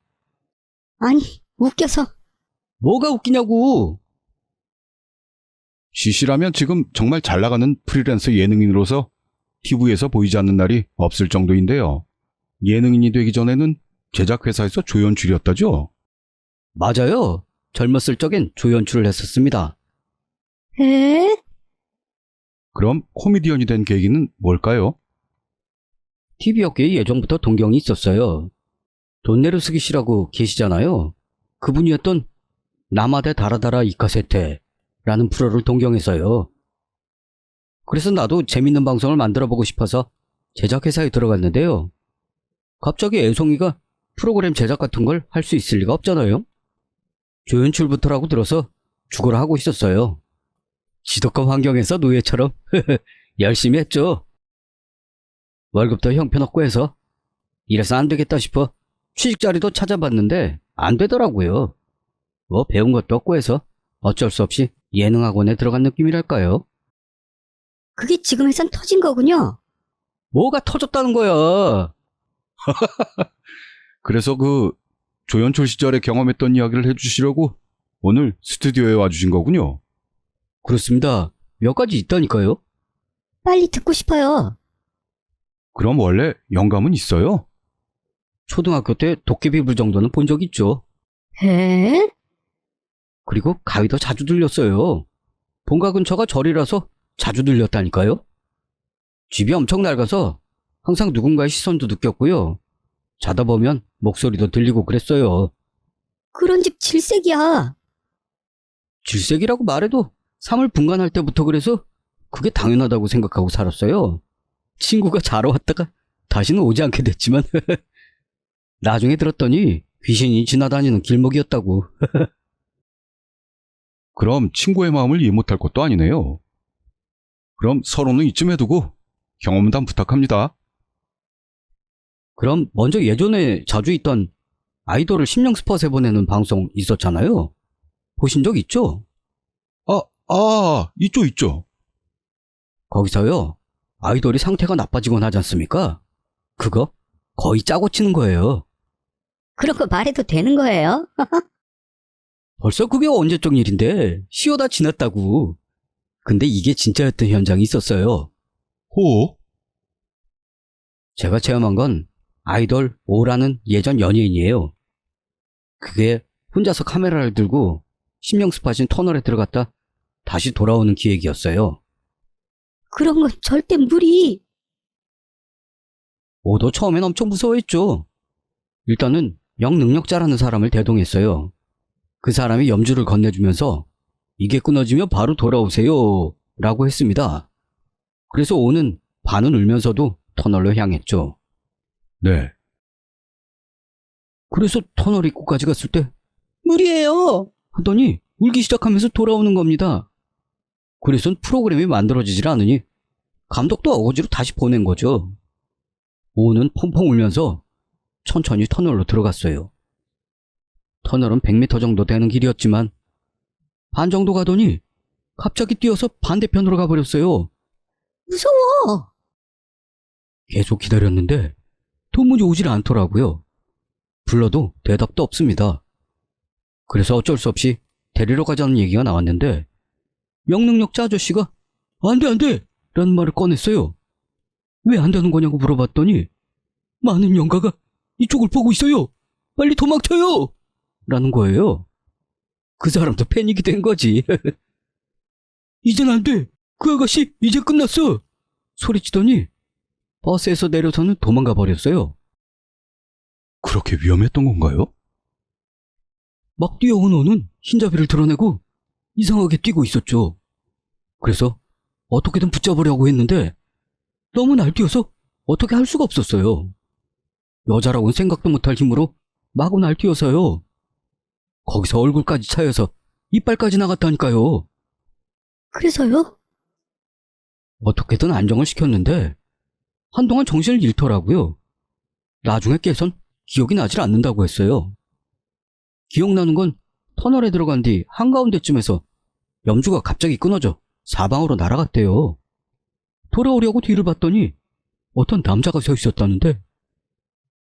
아니, 웃겨서. 뭐가 웃기냐고. CC라면 지금 정말 잘 나가는 프리랜서 예능인으로서 TV에서 보이지 않는 날이 없을 정도인데요. 예능인이 되기 전에는 제작회사에서 조연출이었다죠? 맞아요. 젊었을 적엔 조연출을 했었습니다. 에? 그럼 코미디언이 된 계기는 뭘까요? TV업계에 예전부터 동경이 있었어요. 돈네르스키 씨라고 계시잖아요. 그분이 했던 나마대 다라다라 이카세테라는 프로를 동경해서요. 그래서 나도 재밌는 방송을 만들어보고 싶어서 제작회사에 들어갔는데요. 갑자기 애송이가 프로그램 제작 같은 걸 할 수 있을 리가 없잖아요. 조연출부터라고 들어서 죽어라 하고 있었어요. 지독한 환경에서 노예처럼 열심히 했죠. 월급도 형편없고 해서 이래서 안 되겠다 싶어 취직 자리도 찾아봤는데 안 되더라고요. 뭐 배운 것도 없고 해서 어쩔 수 없이 예능학원에 들어간 느낌이랄까요. 그게 지금 회사는 터진 거군요. 뭐가 터졌다는 거야. 그래서 그 조연출 시절에 경험했던 이야기를 해주시려고 오늘 스튜디오에 와주신 거군요. 그렇습니다. 몇 가지 있다니까요. 빨리 듣고 싶어요. 그럼 원래 영감은 있어요? 초등학교 때 도깨비불 정도는 본 적 있죠. 에? 그리고 가위도 자주 들렸어요. 본가 근처가 절이라서 자주 들렸다니까요. 집이 엄청 낡아서 항상 누군가의 시선도 느꼈고요. 자다 보면 목소리도 들리고 그랬어요. 그런 집 질색이야. 질색이라고 말해도 3월 분간할 때부터 그래서 그게 당연하다고 생각하고 살았어요. 친구가 자러 왔다가 다시는 오지 않게 됐지만 나중에 들었더니 귀신이 지나다니는 길목이었다고. 그럼 친구의 마음을 이해 못할 것도 아니네요. 그럼 서로는 이쯤에 두고 경험담 부탁합니다. 그럼 먼저 예전에 자주 있던 아이돌을 심령 스팟에 보내는 방송 있었잖아요. 보신 적 있죠? 있죠. 거기서요, 아이돌이 상태가 나빠지곤 하지 않습니까? 그거 거의 짜고 치는 거예요. 그런 거 말해도 되는 거예요? 벌써 그게 언제적 일인데 쉬어다 지났다고. 근데 이게 진짜였던 현장이 있었어요. 호? 제가 체험한 건 아이돌 O라는 예전 연예인이에요. 그게 혼자서 카메라를 들고 심령 스팟인 터널에 들어갔다 다시 돌아오는 기획이었어요. 그런 건 절대 무리. O도 처음엔 엄청 무서워했죠. 일단은 영능력자라는 사람을 대동했어요. 그 사람이 염주를 건네주면서 이게 끊어지면 바로 돌아오세요 라고 했습니다. 그래서 O는 반은 울면서도 터널로 향했죠. 네. 그래서 터널 입구까지 갔을 때 무리예요 하더니 울기 시작하면서 돌아오는 겁니다. 그래서 프로그램이 만들어지질 않으니 감독도 어거지로 다시 보낸 거죠. O는 펑펑 울면서 천천히 터널로 들어갔어요. 터널은 100m 정도 되는 길이었지만 반 정도 가더니 갑자기 뛰어서 반대편으로 가버렸어요. 무서워. 계속 기다렸는데 도무지 오질 않더라고요. 불러도 대답도 없습니다. 그래서 어쩔 수 없이 데리러 가자는 얘기가 나왔는데 영능력자 아저씨가 안 돼 라는 말을 꺼냈어요. 왜 안 되는 거냐고 물어봤더니 많은 영가가 이쪽을 보고 있어요. 빨리 도망쳐요 라는 거예요. 그 사람도 패닉이 된 거지. 이젠 안 돼. 그 아가씨 이제 끝났어 소리치더니 버스에서 내려서는 도망가 버렸어요. 그렇게 위험했던 건가요? 막 뛰어온 O는 흰자비를 드러내고 이상하게 뛰고 있었죠. 그래서 어떻게든 붙잡으려고 했는데 너무 날뛰어서 어떻게 할 수가 없었어요. 여자라고는 생각도 못할 힘으로 마구 날뛰어서요. 거기서 얼굴까지 차여서 이빨까지 나갔다니까요. 그래서요? 어떻게든 안정을 시켰는데 한동안 정신을 잃더라고요. 나중에 깨선 기억이 나질 않는다고 했어요. 기억나는 건 터널에 들어간 뒤 한가운데쯤에서 염주가 갑자기 끊어져 사방으로 날아갔대요. 돌아오려고 뒤를 봤더니 어떤 남자가 서 있었다는데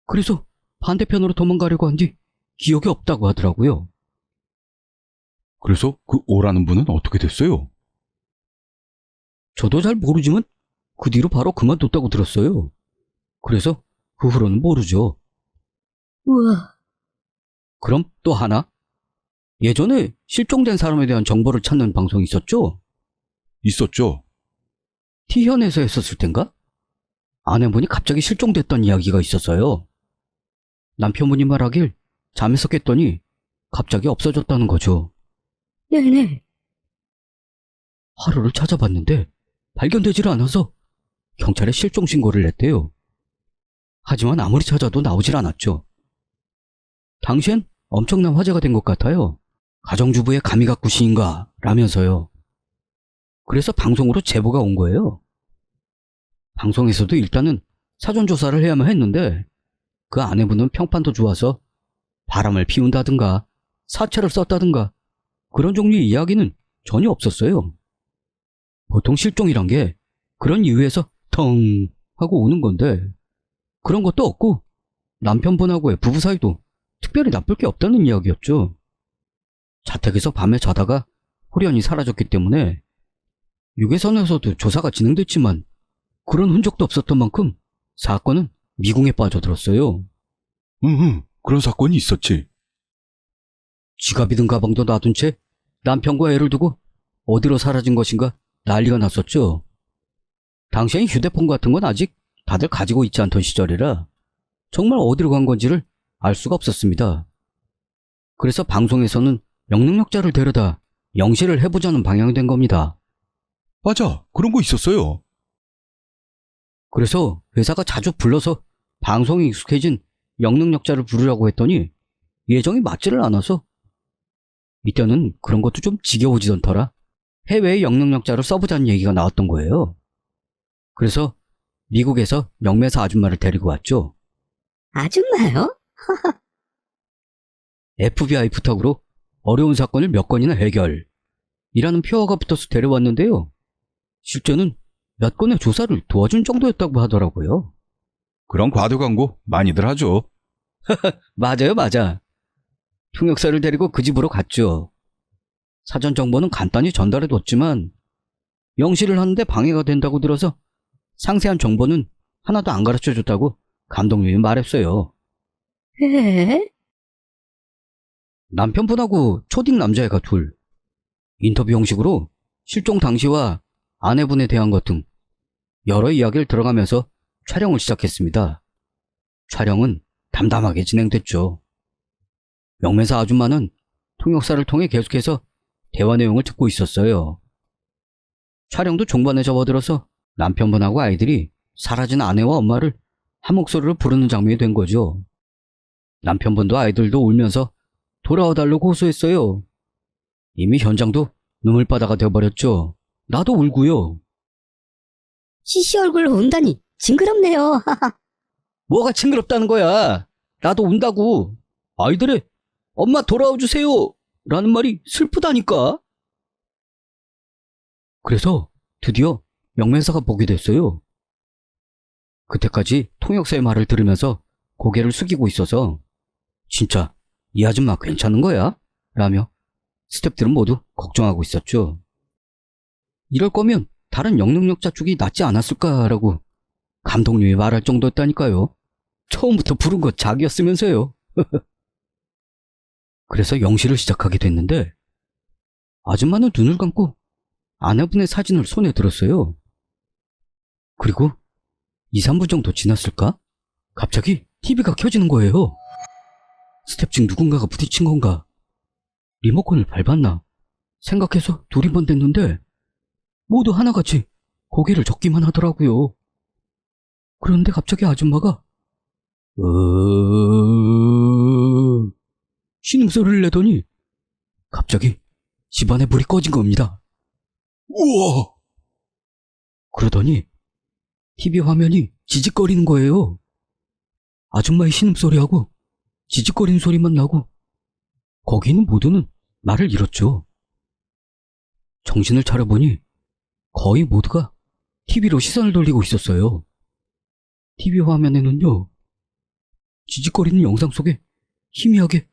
그래서 반대편으로 도망가려고 한 뒤 기억이 없다고 하더라고요. 그래서 그 오라는 분은 어떻게 됐어요? 저도 잘 모르지만 그 뒤로 바로 그만뒀다고 들었어요. 그래서 그 후로는 모르죠. 우와. 그럼 또 하나? 예전에 실종된 사람에 대한 정보를 찾는 방송이 있었죠? 있었죠. T현에서 했었을 땐가? 아내분이 갑자기 실종됐던 이야기가 있었어요. 남편분이 말하길 잠에서 깼더니 갑자기 없어졌다는 거죠. 네네. 하루를 찾아봤는데 발견되질 않아서 경찰에 실종 신고를 냈대요. 하지만 아무리 찾아도 나오질 않았죠. 당시엔 엄청난 화제가 된 것 같아요. 가정주부의 가미가꾸시인가 라면서요. 그래서 방송으로 제보가 온 거예요. 방송에서도 일단은 사전조사를 해야만 했는데 그 아내분은 평판도 좋아서 바람을 피운다든가 사채를 썼다든가 그런 종류의 이야기는 전혀 없었어요. 보통 실종이란 게 그런 이유에서 텅 하고 오는 건데 그런 것도 없고 남편분하고의 부부 사이도 특별히 나쁠 게 없다는 이야기였죠. 자택에서 밤에 자다가 호련히 사라졌기 때문에 유괴선에서도 조사가 진행됐지만 그런 흔적도 없었던 만큼 사건은 미궁에 빠져들었어요. 그런 사건이 있었지. 지갑이든 가방도 놔둔 채 남편과 애를 두고 어디로 사라진 것인가 난리가 났었죠. 당시엔 휴대폰 같은 건 아직 다들 가지고 있지 않던 시절이라 정말 어디로 간 건지를 알 수가 없었습니다. 그래서 방송에서는 영능력자를 데려다 영시를 해보자는 방향이 된 겁니다. 맞아. 그런 거 있었어요. 그래서 회사가 자주 불러서 방송에 익숙해진 영능력자를 부르라고 했더니 예정이 맞지를 않아서 이때는 그런 것도 좀 지겨워지던 터라 해외에 영능력자를 써보자는 얘기가 나왔던 거예요. 그래서 미국에서 영매사 아줌마를 데리고 왔죠. 아줌마요? FBI 부탁으로 어려운 사건을 몇 건이나 해결 이라는 표어가 붙어서 데려왔는데요. 실제는 몇 건의 조사를 도와준 정도였다고 하더라고요. 그런 과도 광고 많이들 하죠. 맞아요, 맞아. 통역사를 데리고 그 집으로 갔죠. 사전 정보는 간단히 전달해뒀지만 영시를 하는데 방해가 된다고 들어서 상세한 정보는 하나도 안 가르쳐줬다고 감독님이 말했어요. 에? 남편분하고 초딩 남자애가 둘. 인터뷰 형식으로 실종 당시와 아내분에 대한 것 등 여러 이야기를 들어가면서 촬영을 시작했습니다. 촬영은 담담하게 진행됐죠. 영매사 아줌마는 통역사를 통해 계속해서 대화 내용을 듣고 있었어요. 촬영도 종반에 접어들어서 남편분하고 아이들이 사라진 아내와 엄마를 한 목소리로 부르는 장면이 된 거죠. 남편분도 아이들도 울면서 돌아와달라고 호소했어요. 이미 현장도 눈물바다가 되어버렸죠. 나도 울고요. CC 얼굴로 운다니 징그럽네요. 뭐가 징그럽다는 거야. 나도 운다고. 아이들의 엄마 돌아와 주세요 라는 말이 슬프다니까. 그래서 드디어 영매사가 보게 됐어요. 그때까지 통역사의 말을 들으면서 고개를 숙이고 있어서 진짜 이 아줌마 괜찮은 거야? 라며 스태프들은 모두 걱정하고 있었죠. 이럴 거면 다른 영능력자 쪽이 낫지 않았을까라고 감독님이 말할 정도였다니까요. 처음부터 부른 거 자기였으면서요. 그래서 영시를 시작하게 됐는데 아줌마는 눈을 감고 아내분의 사진을 손에 들었어요. 그리고 2, 3분 정도 지났을까? 갑자기 TV가 켜지는 거예요. 스텝 중 누군가가 부딪힌 건가? 리모컨을 밟았나? 생각해서 두리번 됐는데 모두 하나같이 고개를 젓기만 하더라고요. 그런데 갑자기 아줌마가 신음소리를 내더니 갑자기 집안에 불이 꺼진 겁니다. 우와! 그러더니 TV 화면이 지직거리는 거예요. 아줌마의 신음소리하고 지직거리는 소리만 나고 거기 있는 모두는 말을 잃었죠. 정신을 차려보니 거의 모두가 TV로 시선을 돌리고 있었어요. TV 화면에는요, 지직거리는 영상 속에 희미하게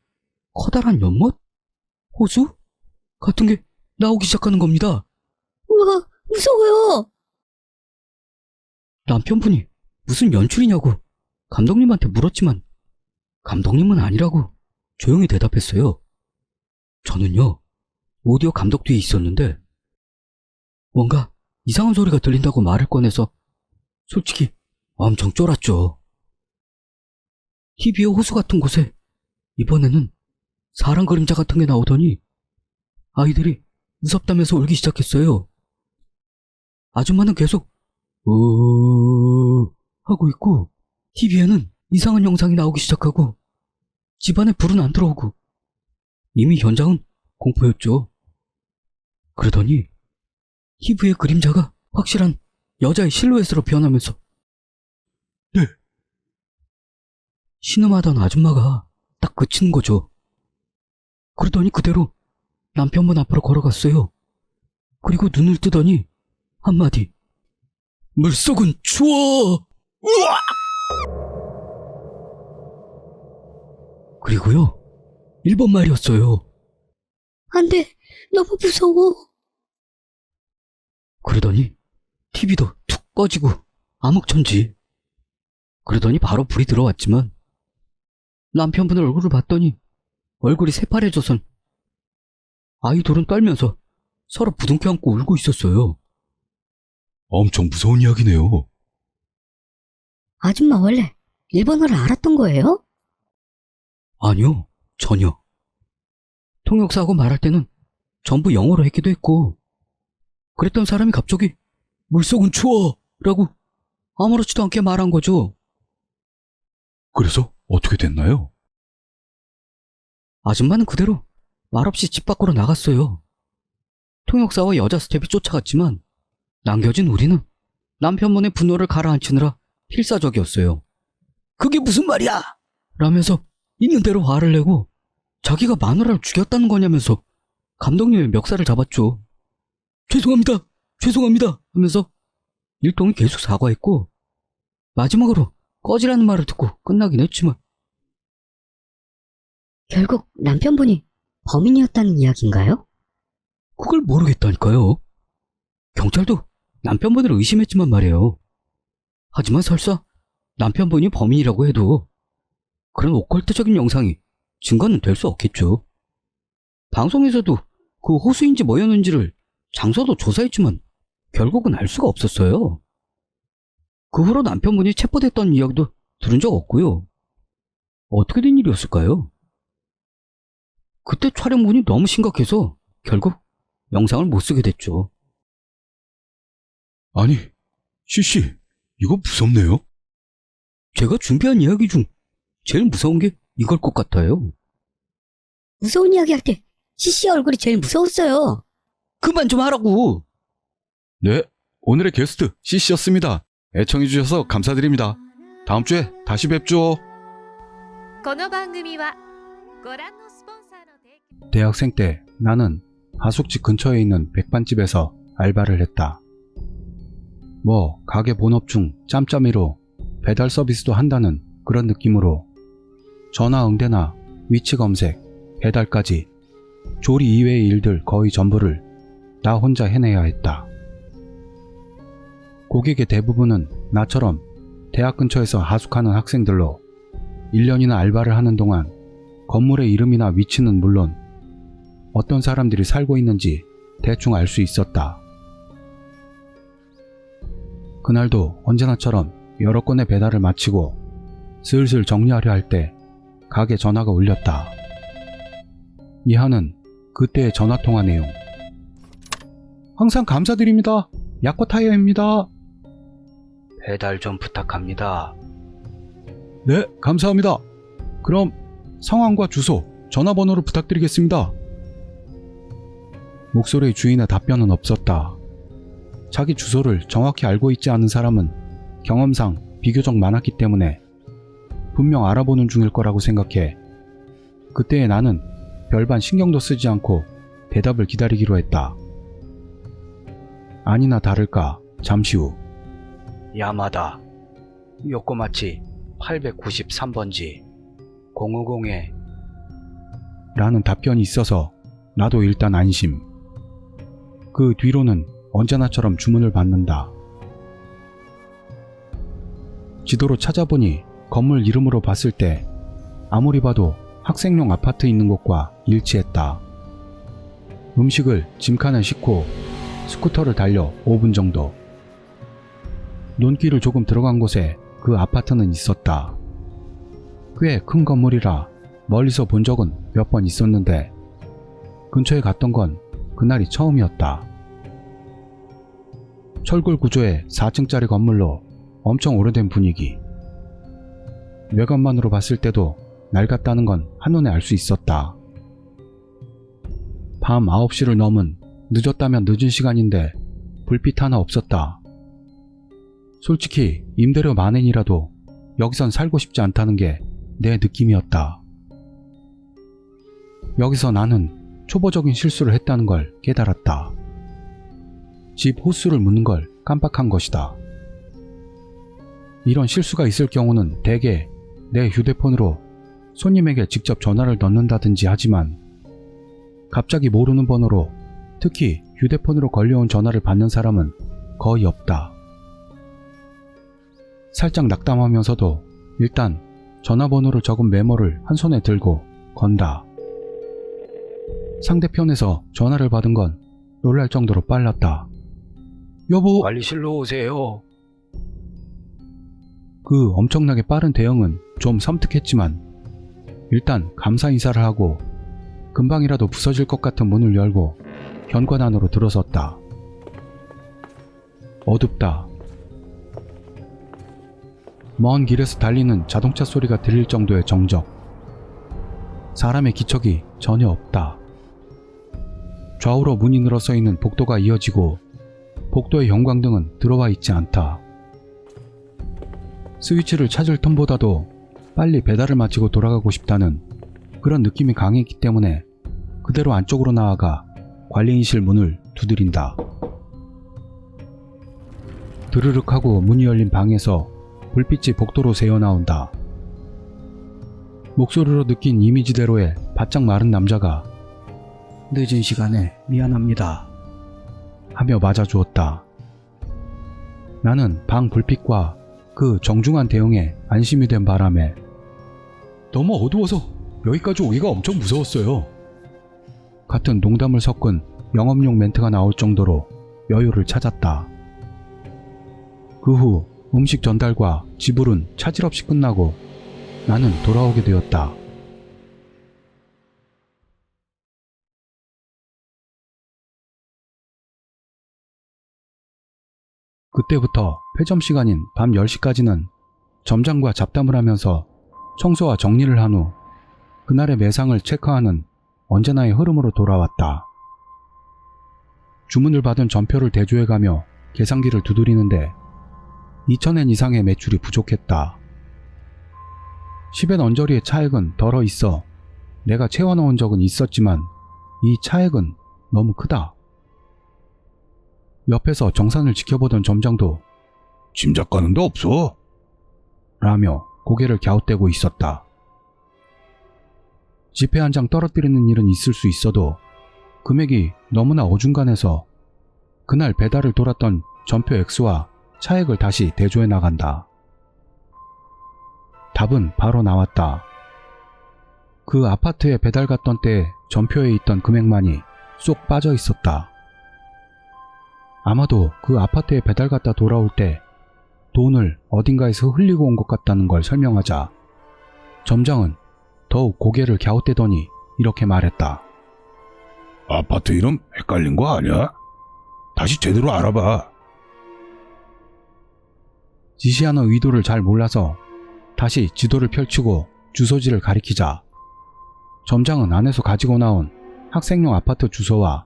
커다란 연못? 호수? 같은 게 나오기 시작하는 겁니다. 우와, 무서워요. 남편분이 무슨 연출이냐고 감독님한테 물었지만 감독님은 아니라고 조용히 대답했어요. 저는요, 오디오 감독 뒤에 있었는데 뭔가 이상한 소리가 들린다고 말을 꺼내서 솔직히 엄청 쫄았죠. TV의 호수 같은 곳에 이번에는 사람 그림자 같은 게 나오더니 아이들이 무섭다면서 울기 시작했어요. 아줌마는 계속 하고 있고 TV에는 이상한 영상이 나오기 시작하고 집안에 불은 안 들어오고 이미 현장은 공포였죠. 그러더니 TV의 그림자가 확실한 여자의 실루엣으로 변하면서 네. 신음하던 아줌마가 딱 그치는 거죠. 그러더니 그대로 남편분 앞으로 걸어갔어요. 그리고 눈을 뜨더니 한마디 물속은 추워! 우와! 그리고요, 일본 말이었어요. 안 돼, 너무 무서워. 그러더니 TV도 툭 꺼지고 암흑천지. 그러더니 바로 불이 들어왔지만 남편분의 얼굴을 봤더니 얼굴이 새파래져선 아이 둘은 떨면서 서로 부둥켜 안고 울고 있었어요. 엄청 무서운 이야기네요. 아줌마 원래 일본어를 알았던 거예요? 아니요, 전혀. 통역사하고 말할 때는 전부 영어로 했기도 했고, 그랬던 사람이 갑자기 물속은 추워! 라고 아무렇지도 않게 말한 거죠. 그래서 어떻게 됐나요? 아줌마는 그대로 말없이 집 밖으로 나갔어요. 통역사와 여자 스텝이 쫓아갔지만 남겨진 우리는 남편분의 분노를 가라앉히느라 필사적이었어요. 그게 무슨 말이야! 라면서 있는 대로 화를 내고 자기가 마누라를 죽였다는 거냐면서 감독님의 멱살을 잡았죠. 죄송합니다! 죄송합니다! 하면서 일동이 계속 사과했고 마지막으로 꺼지라는 말을 듣고 끝나긴 했지만 결국 남편분이 범인이었다는 이야기인가요? 그걸 모르겠다니까요. 경찰도 남편분을 의심했지만 말이에요. 하지만 설사 남편분이 범인이라고 해도 그런 오컬트적인 영상이 증거는 될 수 없겠죠. 방송에서도 그 호수인지 뭐였는지를 장소도 조사했지만 결국은 알 수가 없었어요. 그 후로 남편분이 체포됐다는 이야기도 들은 적 없고요. 어떻게 된 일이었을까요? 그때 촬영분이 너무 심각해서 결국 영상을 못 쓰게 됐죠. 아니, 씨씨, 이거 무섭네요. 제가 준비한 이야기 중 제일 무서운 게 이걸 것 같아요. 무서운 이야기 할 때 CC 얼굴이 제일 무서웠어요. 그만 좀 하라고. 네, 오늘의 게스트 씨씨였습니다. 애청해주셔서 감사드립니다. 다음 주에 다시 뵙죠. この番組はご覧のスポンサーの提供 대학생 때 나는 하숙집 근처에 있는 백반집에서 알바를 했다. 뭐 가게 본업 중 짬짬이로 배달 서비스도 한다는 그런 느낌으로 전화 응대나 위치 검색, 배달까지 조리 이외의 일들 거의 전부를 나 혼자 해내야 했다. 고객의 대부분은 나처럼 대학 근처에서 하숙하는 학생들로 1년이나 알바를 하는 동안 건물의 이름이나 위치는 물론 어떤 사람들이 살고 있는지 대충 알 수 있었다. 그날도 언제나처럼 여러 건의 배달을 마치고 슬슬 정리하려 할 때 가게 전화가 울렸다. 이하는 그때의 전화통화 내용. 항상 감사드립니다. 야코타이어입니다. 배달 좀 부탁합니다. 네, 감사합니다. 그럼 성함과 주소, 전화번호를 부탁드리겠습니다. 목소리의 주인의 답변은 없었다. 자기 주소를 정확히 알고 있지 않은 사람은 경험상 비교적 많았기 때문에 분명 알아보는 중일 거라고 생각해 그때의 나는 별반 신경도 쓰지 않고 대답을 기다리기로 했다. 아니나 다를까 잠시 후 야마다 요코마치 893번지 050에 라는 답변이 있어서 나도 일단 안심. 그 뒤로는 언제나처럼 주문을 받는다. 지도로 찾아보니 건물 이름으로 봤을 때 아무리 봐도 학생용 아파트 있는 곳과 일치했다. 음식을 짐칸에 싣고 스쿠터를 달려 5분 정도. 논길을 조금 들어간 곳에 그 아파트는 있었다. 꽤 큰 건물이라 멀리서 본 적은 몇 번 있었는데 근처에 갔던 건 그날이 처음이었다. 철골 구조의 4층짜리 건물로 엄청 오래된 분위기. 외관만으로 봤을 때도 낡았다는 건 한눈에 알 수 있었다. 밤 9시를 넘은 늦었다면 늦은 시간인데 불빛 하나 없었다. 솔직히 임대료 만엔이라도 여기선 살고 싶지 않다는 게 내 느낌이었다. 여기서 나는 초보적인 실수를 했다는 걸 깨달았다. 집 호수를 묻는 걸 깜빡한 것이다. 이런 실수가 있을 경우는 대개 내 휴대폰으로 손님에게 직접 전화를 넣는다든지 하지만 갑자기 모르는 번호로 특히 휴대폰으로 걸려온 전화를 받는 사람은 거의 없다. 살짝 낙담하면서도 일단 전화번호를 적은 메모를 한 손에 들고 건다. 상대편에서 전화를 받은 건 놀랄 정도로 빨랐다. 여보. 관리실로 오세요. 그 엄청나게 빠른 대응은 좀 섬뜩했지만 일단 감사 인사를 하고 금방이라도 부서질 것 같은 문을 열고 현관 안으로 들어섰다. 어둡다. 먼 길에서 달리는 자동차 소리가 들릴 정도의 정적. 사람의 기척이 전혀 없다. 좌우로 문이 늘어서 있는 복도가 이어지고 복도의 형광등은 들어와 있지 않다. 스위치를 찾을 틈보다도 빨리 배달을 마치고 돌아가고 싶다는 그런 느낌이 강했기 때문에 그대로 안쪽으로 나아가 관리인실 문을 두드린다. 드르륵 하고 문이 열린 방에서 불빛이 복도로 새어나온다. 목소리로 느낀 이미지대로의 바짝 마른 남자가 늦은 시간에 미안합니다 하며 맞아주었다. 나는 방 불빛과 그 정중한 대응에 안심이 된 바람에 너무 어두워서 여기까지 오기가 엄청 무서웠어요 같은 농담을 섞은 영업용 멘트가 나올 정도로 여유를 찾았다. 그 후 음식 전달과 지불은 차질 없이 끝나고 나는 돌아오게 되었다. 그때부터 폐점 시간인 밤 10시까지는 점장과 잡담을 하면서 청소와 정리를 한 후 그날의 매상을 체크하는 언제나의 흐름으로 돌아왔다. 주문을 받은 전표를 대조해가며 계산기를 두드리는데 2,000엔 이상의 매출이 부족했다. 10엔 언저리의 차액은 덜어 있어 내가 채워넣은 적은 있었지만 이 차액은 너무 크다. 옆에서 정산을 지켜보던 점장도 짐작 가는 데 없어 라며 고개를 갸웃대고 있었다. 지폐 한 장 떨어뜨리는 일은 있을 수 있어도 금액이 너무나 어중간해서 그날 배달을 돌았던 전표 액수와 차액을 다시 대조해 나간다. 답은 바로 나왔다. 그 아파트에 배달 갔던 때 전표에 있던 금액만이 쏙 빠져 있었다. 아마도 그 아파트에 배달 갔다 돌아올 때 돈을 어딘가에서 흘리고 온 것 같다는 걸 설명하자 점장은 더욱 고개를 갸웃대더니 이렇게 말했다. 아파트 이름 헷갈린 거 아니야? 다시 제대로 알아봐. 지시하는 의도를 잘 몰라서 다시 지도를 펼치고 주소지를 가리키자 점장은 안에서 가지고 나온 학생용 아파트 주소와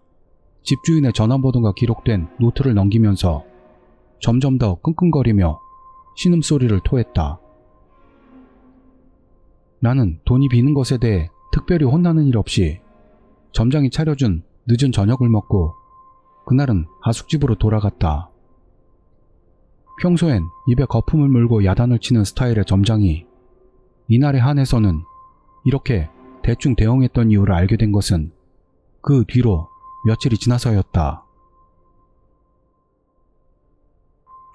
집주인의 전화번호가 기록된 노트를 넘기면서 점점 더 끙끙거리며 신음소리를 토했다. 나는 돈이 비는 것에 대해 특별히 혼나는 일 없이 점장이 차려준 늦은 저녁을 먹고 그날은 하숙집으로 돌아갔다. 평소엔 입에 거품을 물고 야단을 치는 스타일의 점장이 이날에 한해서는 이렇게 대충 대응했던 이유를 알게 된 것은 그 뒤로 며칠이 지나서였다.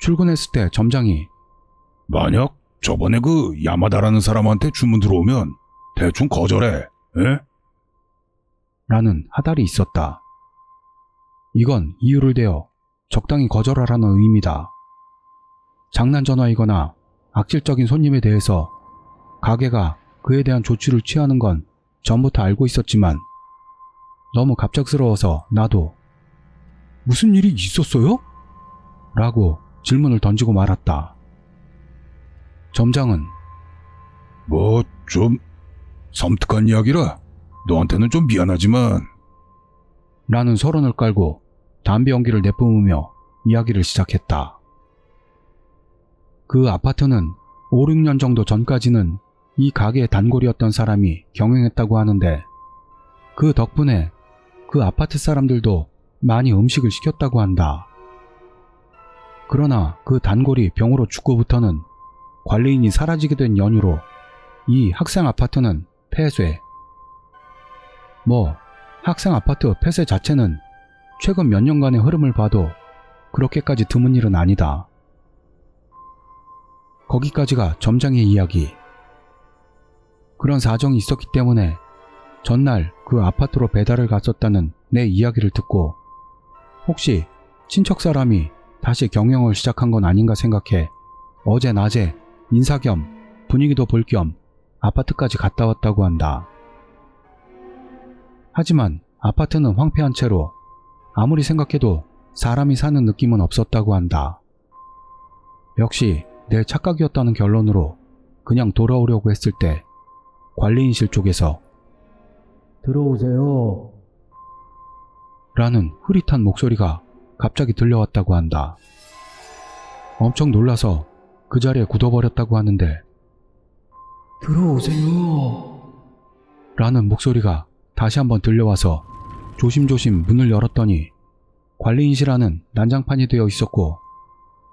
출근했을 때 점장이 만약 저번에 그 야마다라는 사람한테 주문 들어오면 대충 거절해, 에? 라는 하달이 있었다. 이건 이유를 대어 적당히 거절하라는 의미다. 장난 전화이거나 악질적인 손님에 대해서 가게가 그에 대한 조치를 취하는 건 전부터 알고 있었지만 너무 갑작스러워서 나도 무슨 일이 있었어요? 라고 질문을 던지고 말았다. 점장은 뭐 좀 섬뜩한 이야기라 너한테는 좀 미안하지만 라는 서론을 깔고 담배 연기를 내뿜으며 이야기를 시작했다. 그 아파트는 5, 6년 정도 전까지는 이 가게의 단골이었던 사람이 경영했다고 하는데 그 덕분에 그 아파트 사람들도 많이 음식을 시켰다고 한다. 그러나 그 단골이 병으로 죽고부터는 관리인이 사라지게 된 연유로 이 학생 아파트는 폐쇄. 학생 아파트 폐쇄 자체는 최근 몇 년간의 흐름을 봐도 그렇게까지 드문 일은 아니다. 거기까지가 점장의 이야기. 그런 사정이 있었기 때문에 전날 그 아파트로 배달을 갔었다는 내 이야기를 듣고 혹시 친척 사람이 다시 경영을 시작한 건 아닌가 생각해 어제 낮에 인사 겸 분위기도 볼 겸 아파트까지 갔다 왔다고 한다. 하지만 아파트는 황폐한 채로 아무리 생각해도 사람이 사는 느낌은 없었다고 한다. 역시 내 착각이었다는 결론으로 그냥 돌아오려고 했을 때 관리인실 쪽에서 들어오세요. 라는 흐릿한 목소리가 갑자기 들려왔다고 한다. 엄청 놀라서 그 자리에 굳어버렸다고 하는데 들어오세요. 라는 목소리가 다시 한번 들려와서 조심조심 문을 열었더니 관리인실 안은 난장판이 되어 있었고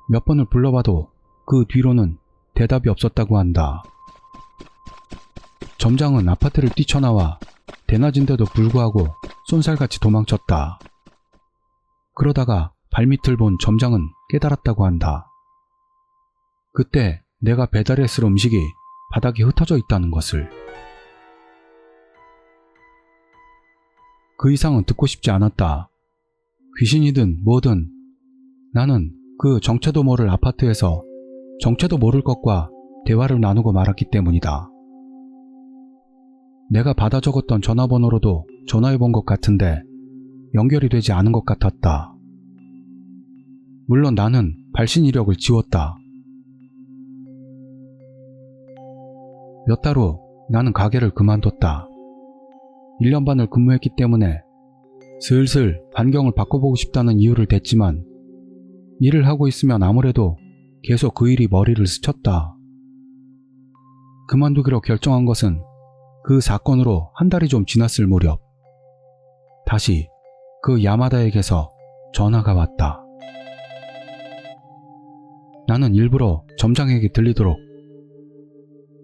몇 번을 불러봐도 그 뒤로는 대답이 없었다고 한다. 점장은 아파트를 뛰쳐나와 대낮인데도 불구하고 쏜살같이 도망쳤다. 그러다가 발밑을 본 점장은 깨달았다고 한다. 그때 내가 배달했을 음식이 바닥에 흩어져 있다는 것을. 그 이상은 듣고 싶지 않았다. 귀신이든 뭐든 나는 그 정체도 모를 아파트에서 정체도 모를 것과 대화를 나누고 말았기 때문이다. 내가 받아 적었던 전화번호로도 전화해 본 것 같은데 연결이 되지 않은 것 같았다. 물론 나는 발신 이력을 지웠다. 몇 달 후 나는 가게를 그만뒀다. 1년 반을 근무했기 때문에 슬슬 환경을 바꿔보고 싶다는 이유를 댔지만 일을 하고 있으면 아무래도 계속 그 일이 머리를 스쳤다. 그만두기로 결정한 것은 그 사건으로 한 달이 좀 지났을 무렵 다시 그 야마다에게서 전화가 왔다. 나는 일부러 점장에게 들리도록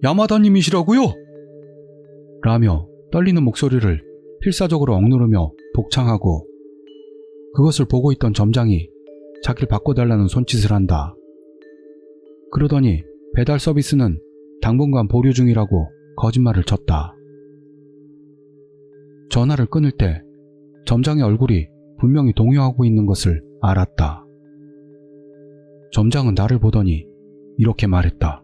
야마다님이시라고요? 라며 떨리는 목소리를 필사적으로 억누르며 복창하고 그것을 보고 있던 점장이 자기를 바꿔달라는 손짓을 한다. 그러더니 배달 서비스는 당분간 보류 중이라고 거짓말을 쳤다. 전화를 끊을 때 점장의 얼굴이 분명히 동요하고 있는 것을 알았다. 점장은 나를 보더니 이렇게 말했다.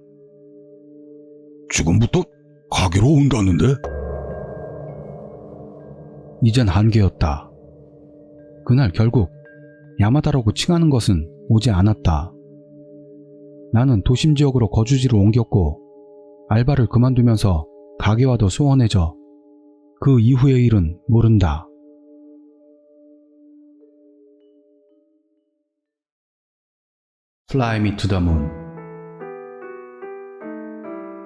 지금부터 가게로 온다는데? 이젠 한계였다. 그날 결국 야마다라고 칭하는 것은 오지 않았다. 나는 도심 지역으로 거주지를 옮겼고 알바를 그만두면서 가게와도 소원해져 그 이후의 일은 모른다. Fly me to the moon.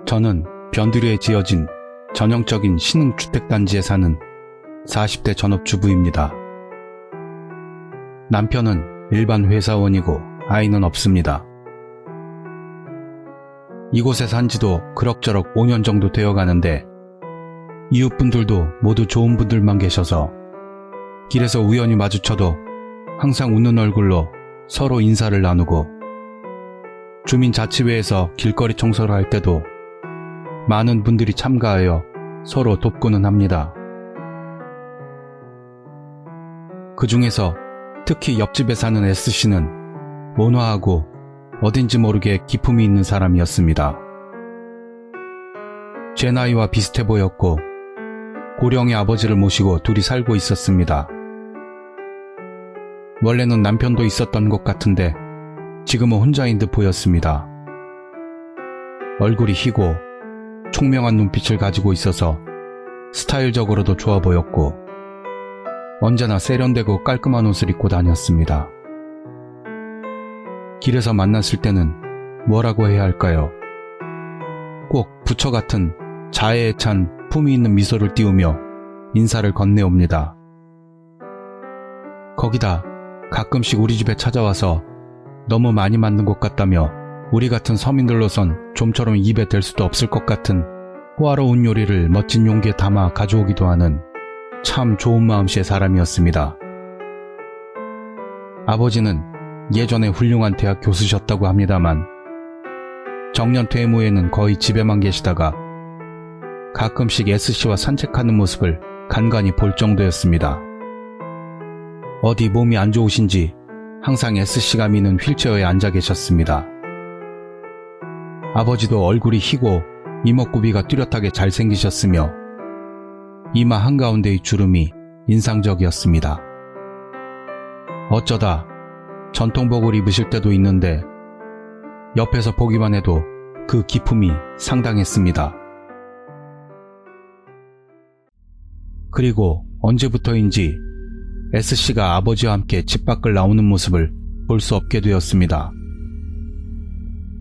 저는 변두리에 지어진 전형적인 신흥주택단지에 사는 40대 전업주부입니다. 남편은 일반 회사원이고 아이는 없습니다. 이곳에 산 지도 그럭저럭 5년 정도 되어 가는데 이웃분들도 모두 좋은 분들만 계셔서 길에서 우연히 마주쳐도 항상 웃는 얼굴로 서로 인사를 나누고 주민자치회에서 길거리 청소를 할 때도 많은 분들이 참가하여 서로 돕고는 합니다. 그 중에서 특히 옆집에 사는 S씨는 온화하고 어딘지 모르게 기품이 있는 사람이었습니다. 제 나이와 비슷해 보였고 고령의 아버지를 모시고 둘이 살고 있었습니다. 원래는 남편도 있었던 것 같은데 지금은 혼자인 듯 보였습니다. 얼굴이 희고 총명한 눈빛을 가지고 있어서 스타일적으로도 좋아 보였고 언제나 세련되고 깔끔한 옷을 입고 다녔습니다. 길에서 만났을 때는 뭐라고 해야 할까요? 꼭 부처 같은 자애에 찬 품이 있는 미소를 띄우며 인사를 건네옵니다. 거기다 가끔씩 우리 집에 찾아와서 너무 많이 만든 것 같다며 우리 같은 서민들로선 좀처럼 입에 댈 수도 없을 것 같은 호화로운 요리를 멋진 용기에 담아 가져오기도 하는 참 좋은 마음씨의 사람이었습니다. 아버지는 예전에 훌륭한 대학 교수셨다고 합니다만 정년 퇴임 후에는 거의 집에만 계시다가 가끔씩 S씨와 산책하는 모습을 간간히 볼 정도였습니다. 어디 몸이 안 좋으신지 항상 S씨가 미는 휠체어에 앉아 계셨습니다. 아버지도 얼굴이 희고 이목구비가 뚜렷하게 잘생기셨으며 이마 한가운데의 주름이 인상적이었습니다. 어쩌다 전통복을 입으실 때도 있는데 옆에서 보기만 해도 그 기품이 상당했습니다. 그리고 언제부터인지 S씨가 아버지와 함께 집 밖을 나오는 모습을 볼 수 없게 되었습니다.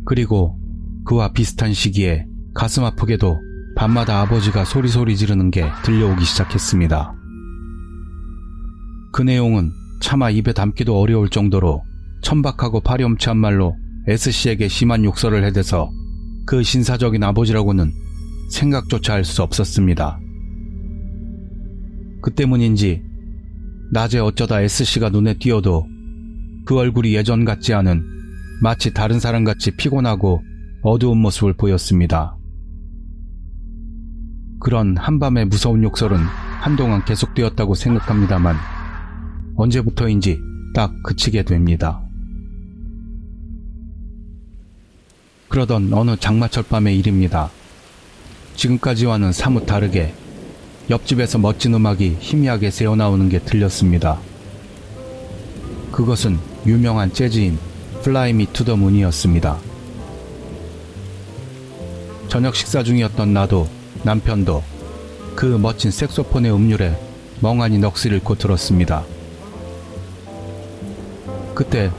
그리고 그와 비슷한 시기에 가슴 아프게도 밤마다 아버지가 소리소리 지르는 게 들려오기 시작했습니다. 그 내용은 차마 입에 담기도 어려울 정도로 천박하고 파렴치한 말로 S씨에게 심한 욕설을 해대서 그 신사적인 아버지라고는 생각조차 할 수 없었습니다. 그 때문인지 낮에 어쩌다 S씨가 눈에 띄어도 그 얼굴이 예전 같지 않은 마치 다른 사람같이 피곤하고 어두운 모습을 보였습니다. 그런 한밤의 무서운 욕설은 한동안 계속되었다고 생각합니다만 언제부터인지 딱 그치게 됩니다. 그러던 어느 장마철 밤의 일입니다. 지금까지와는 사뭇 다르게 옆집에서 멋진 음악이 희미하게 새어나오는 게 들렸습니다. 그것은 유명한 재즈인 Fly Me to the Moon이었습니다. 저녁 식사 중이었던 나도 남편도 그 멋진 색소폰의 음률에 멍하니 넋을 잃고 들었습니다. 그때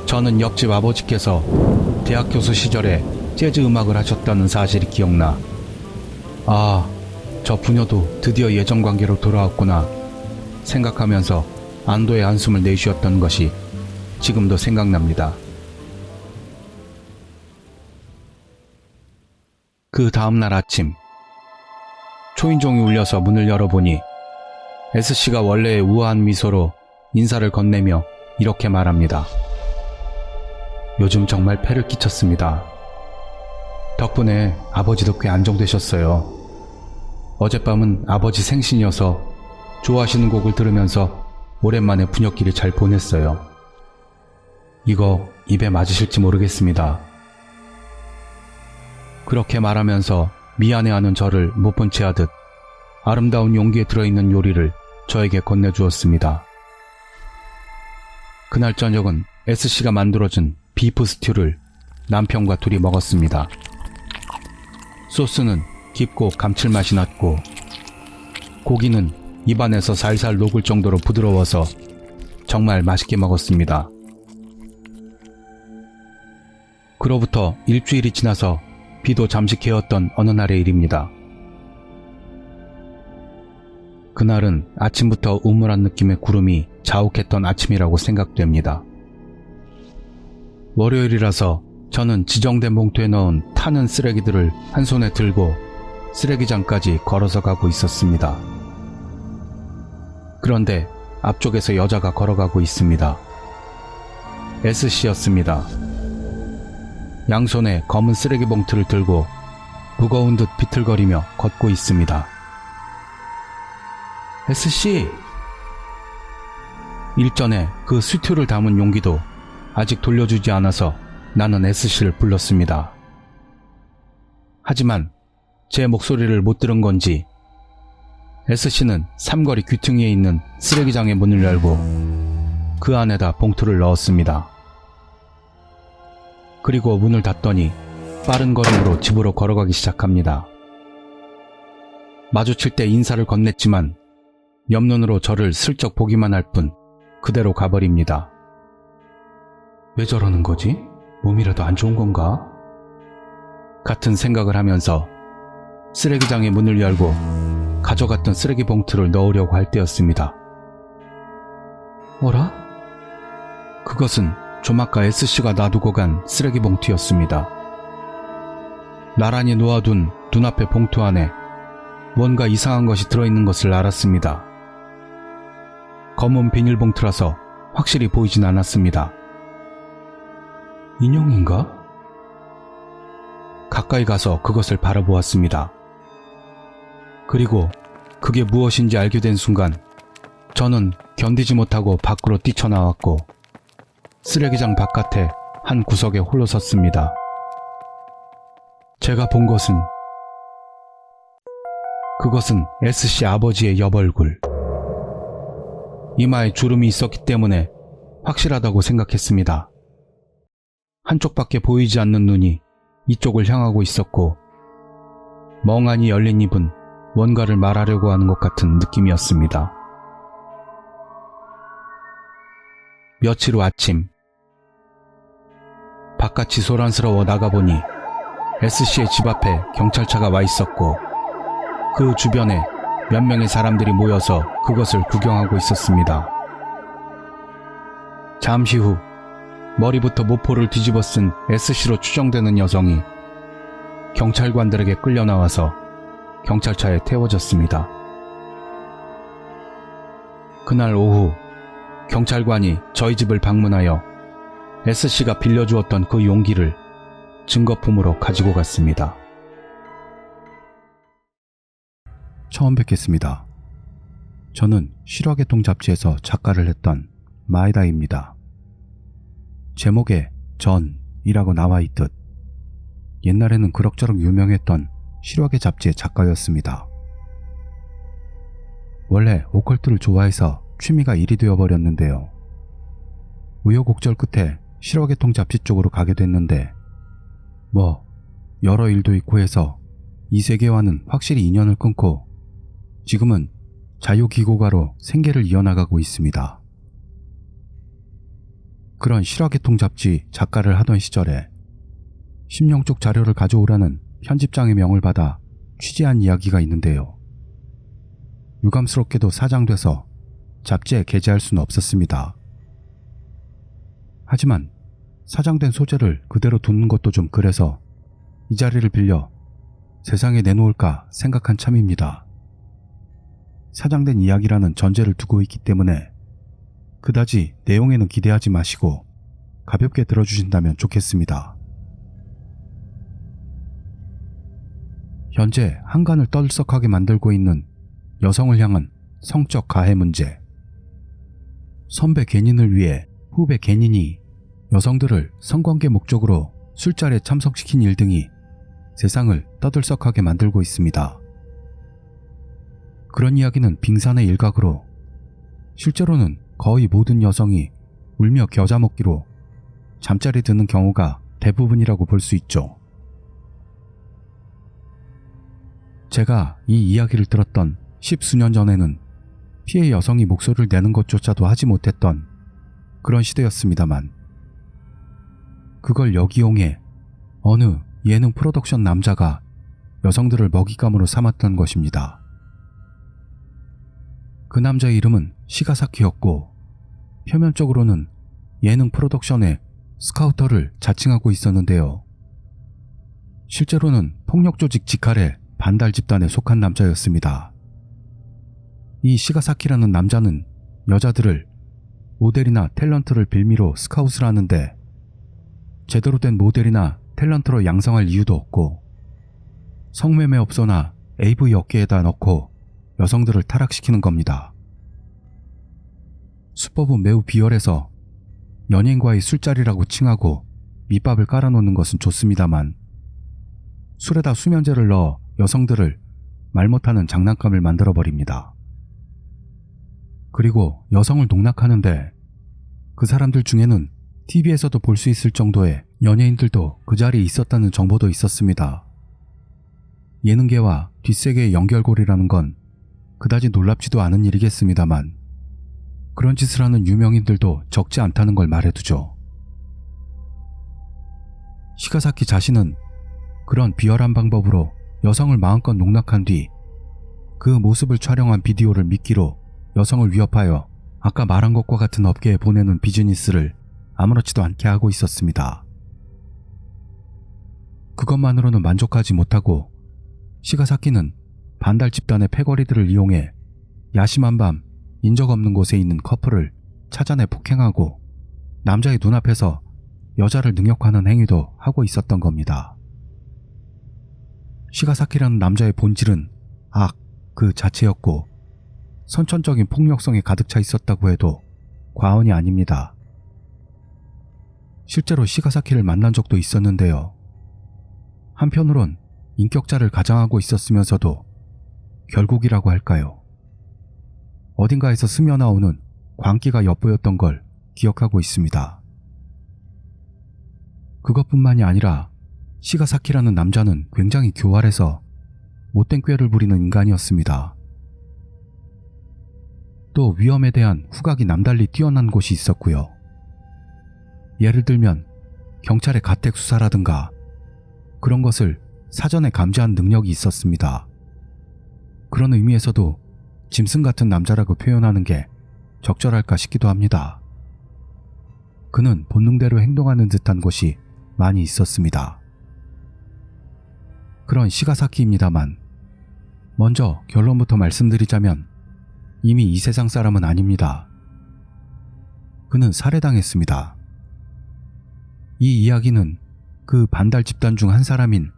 저는 옆집 아버지께서 대학 교수 시절에 재즈 음악을 하셨다는 사실이 기억나, 아, 저 부녀도 드디어 예전 관계로 돌아왔구나 생각하면서 안도의 한숨을 내쉬었던 것이 지금도 생각납니다. 그 다음날 아침, 초인종이 울려서 문을 열어보니 S씨가 원래의 우아한 미소로 인사를 건네며 이렇게 말합니다. 요즘 정말 폐를 끼쳤습니다. 덕분에 아버지도 꽤 안정되셨어요. 어젯밤은 아버지 생신이어서 좋아하시는 곡을 들으면서 오랜만에 분녁길을 잘 보냈어요. 이거 입에 맞으실지 모르겠습니다. 그렇게 말하면서 미안해하는 저를 못 본 채 하듯 아름다운 용기에 들어있는 요리를 저에게 건네주었습니다. 그날 저녁은 S씨가 만들어준 비프 스튜를 남편과 둘이 먹었습니다. 소스는 깊고 감칠맛이 났고 고기는 입안에서 살살 녹을 정도로 부드러워서 정말 맛있게 먹었습니다. 그로부터 일주일이 지나서 비도 잠시 개었던 어느 날의 일입니다. 그날은 아침부터 우물한 느낌의 구름이 자욱했던 아침이라고 생각됩니다. 월요일이라서 저는 지정된 봉투에 넣은 타는 쓰레기들을 한 손에 들고 쓰레기장까지 걸어서 가고 있었습니다. 그런데 앞쪽에서 여자가 걸어가고 있습니다. S씨였습니다. 양손에 검은 쓰레기 봉투를 들고 무거운 듯 비틀거리며 걷고 있습니다. S씨! 일전에 그 스튜를 담은 용기도 아직 돌려주지 않아서 나는 S씨를 불렀습니다. 하지만 제 목소리를 못 들은 건지 S씨는 삼거리 귀퉁이에 있는 쓰레기장의 문을 열고 그 안에다 봉투를 넣었습니다. 그리고 문을 닫더니 빠른 걸음으로 집으로 걸어가기 시작합니다. 마주칠 때 인사를 건넸지만 옆눈으로 저를 슬쩍 보기만 할 뿐 그대로 가버립니다. 왜 저러는 거지? 몸이라도 안 좋은 건가? 같은 생각을 하면서 쓰레기장의 문을 열고 가져갔던 쓰레기 봉투를 넣으려고 할 때였습니다. 어라? 그것은 좀 아까 S씨가 놔두고 간 쓰레기 봉투였습니다. 나란히 놓아둔 눈앞의 봉투 안에 뭔가 이상한 것이 들어있는 것을 알았습니다. 검은 비닐봉투라서 확실히 보이진 않았습니다. 인형인가? 가까이 가서 그것을 바라보았습니다. 그리고 그게 무엇인지 알게 된 순간 저는 견디지 못하고 밖으로 뛰쳐나왔고 쓰레기장 바깥에 한 구석에 홀로 섰습니다. 제가 본 것은 그것은 S씨 아버지의 옆얼굴. 이마에 주름이 있었기 때문에 확실하다고 생각했습니다. 한쪽밖에 보이지 않는 눈이 이쪽을 향하고 있었고 멍하니 열린 입은 뭔가를 말하려고 하는 것 같은 느낌이었습니다. 며칠 후 아침, 바깥이 소란스러워 나가보니 S씨의 집 앞에 경찰차가 와 있었고 그 주변에 몇 명의 사람들이 모여서 그것을 구경하고 있었습니다. 잠시 후 머리부터 모포를 뒤집어 쓴 S씨로 추정되는 여성이 경찰관들에게 끌려 나와서 경찰차에 태워졌습니다. 그날 오후 경찰관이 저희 집을 방문하여 S씨가 빌려주었던 그 용기를 증거품으로 가지고 갔습니다. 처음 뵙겠습니다. 저는 실화개통 잡지에서 작가를 했던 마에다입니다. 제목에 전이라고 나와 있듯 옛날에는 그럭저럭 유명했던 실화계 잡지의 작가였습니다. 원래 오컬트를 좋아해서 취미가 일이 되어버렸는데요. 우여곡절 끝에 실화계통 잡지 쪽으로 가게 됐는데 여러 일도 있고 해서 이 세계와는 확실히 인연을 끊고 지금은 자유기고가로 생계를 이어나가고 있습니다. 그런 실화계통 잡지 작가를 하던 시절에 심령 쪽 자료를 가져오라는 편집장의 명을 받아 취재한 이야기가 있는데요. 유감스럽게도 사장돼서 잡지에 게재할 수는 없었습니다. 하지만 사장된 소재를 그대로 두는 것도 좀 그래서 이 자리를 빌려 세상에 내놓을까 생각한 참입니다. 사장된 이야기라는 전제를 두고 있기 때문에 그다지 내용에는 기대하지 마시고 가볍게 들어주신다면 좋겠습니다. 현재 한간을 떠들썩하게 만들고 있는 여성을 향한 성적 가해 문제. 선배 괜인을 위해 후배 괜인이 여성들을 성관계 목적으로 술자리에 참석시킨 일 등이 세상을 떠들썩하게 만들고 있습니다. 그런 이야기는 빙산의 일각으로 실제로는 거의 모든 여성이 울며 겨자 먹기로 잠자리 드는 경우가 대부분이라고 볼 수 있죠. 제가 이 이야기를 들었던 10수년 전에는 피해 여성이 목소리를 내는 것조차도 하지 못했던 그런 시대였습니다만 그걸 역이용해 어느 예능 프로덕션 남자가 여성들을 먹잇감으로 삼았던 것입니다. 그 남자의 이름은 시가사키였고 표면적으로는 예능 프로덕션의 스카우터를 자칭하고 있었는데요. 실제로는 폭력조직 지칼의 반달 집단에 속한 남자였습니다. 이 시가사키라는 남자는 여자들을 모델이나 탤런트를 빌미로 스카웃을 하는데 제대로 된 모델이나 탤런트로 양성할 이유도 없고 성매매업소나 AV 업계에다 넣고 여성들을 타락시키는 겁니다. 수법은 매우 비열해서 연예인과의 술자리라고 칭하고 밑밥을 깔아놓는 것은 좋습니다만 술에다 수면제를 넣어 여성들을 말 못하는 장난감을 만들어버립니다. 그리고 여성을 농락하는데 그 사람들 중에는 TV에서도 볼 수 있을 정도의 연예인들도 그 자리에 있었다는 정보도 있었습니다. 예능계와 뒷세계의 연결고리라는 건 그다지 놀랍지도 않은 일이겠습니다만 그런 짓을 하는 유명인들도 적지 않다는 걸 말해두죠. 시가사키 자신은 그런 비열한 방법으로 여성을 마음껏 농락한 뒤 그 모습을 촬영한 비디오를 미끼로 여성을 위협하여 아까 말한 것과 같은 업계에 보내는 비즈니스를 아무렇지도 않게 하고 있었습니다. 그것만으로는 만족하지 못하고 시가사키는 반달 집단의 패거리들을 이용해 야심한 밤 인적 없는 곳에 있는 커플을 찾아내 폭행하고 남자의 눈앞에서 여자를 능욕하는 행위도 하고 있었던 겁니다. 시가사키라는 남자의 본질은 악 그 자체였고 선천적인 폭력성이 가득 차 있었다고 해도 과언이 아닙니다. 실제로 시가사키를 만난 적도 있었는데요. 한편으론 인격자를 가장하고 있었으면서도 결국이라고 할까요? 어딘가에서 스며나오는 광기가 엿보였던 걸 기억하고 있습니다. 그것뿐만이 아니라 시가사키라는 남자는 굉장히 교활해서 못된 꾀를 부리는 인간이었습니다. 또 위험에 대한 후각이 남달리 뛰어난 곳이 있었고요. 예를 들면 경찰의 가택 수사라든가 그런 것을 사전에 감지한 능력이 있었습니다. 그런 의미에서도 짐승 같은 남자라고 표현하는 게 적절할까 싶기도 합니다. 그는 본능대로 행동하는 듯한 곳이 많이 있었습니다. 그런 시가사키입니다만 먼저 결론부터 말씀드리자면 이미 이 세상 사람은 아닙니다. 그는 살해당했습니다. 이 이야기는 그 반달 집단 중 한 사람인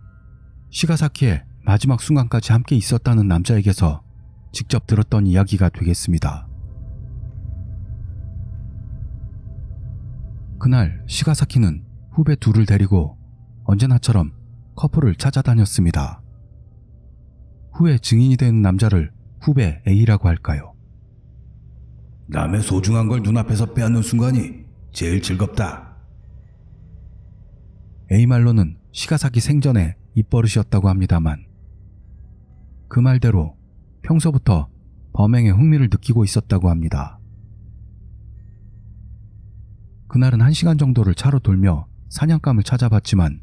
시가사키의 마지막 순간까지 함께 있었다는 남자에게서 직접 들었던 이야기가 되겠습니다. 그날 시가사키는 후배 둘을 데리고 언제나처럼 커플을 찾아다녔습니다. 후에 증인이 된 남자를 후배 A라고 할까요? 남의 소중한 걸 눈앞에서 빼앗는 순간이 제일 즐겁다. A 말로는 시가사키 생전에 입버릇이었다고 합니다만 그 말대로 평소부터 범행에 흥미를 느끼고 있었다고 합니다. 그날은 1시간 정도를 차로 돌며 사냥감을 찾아봤지만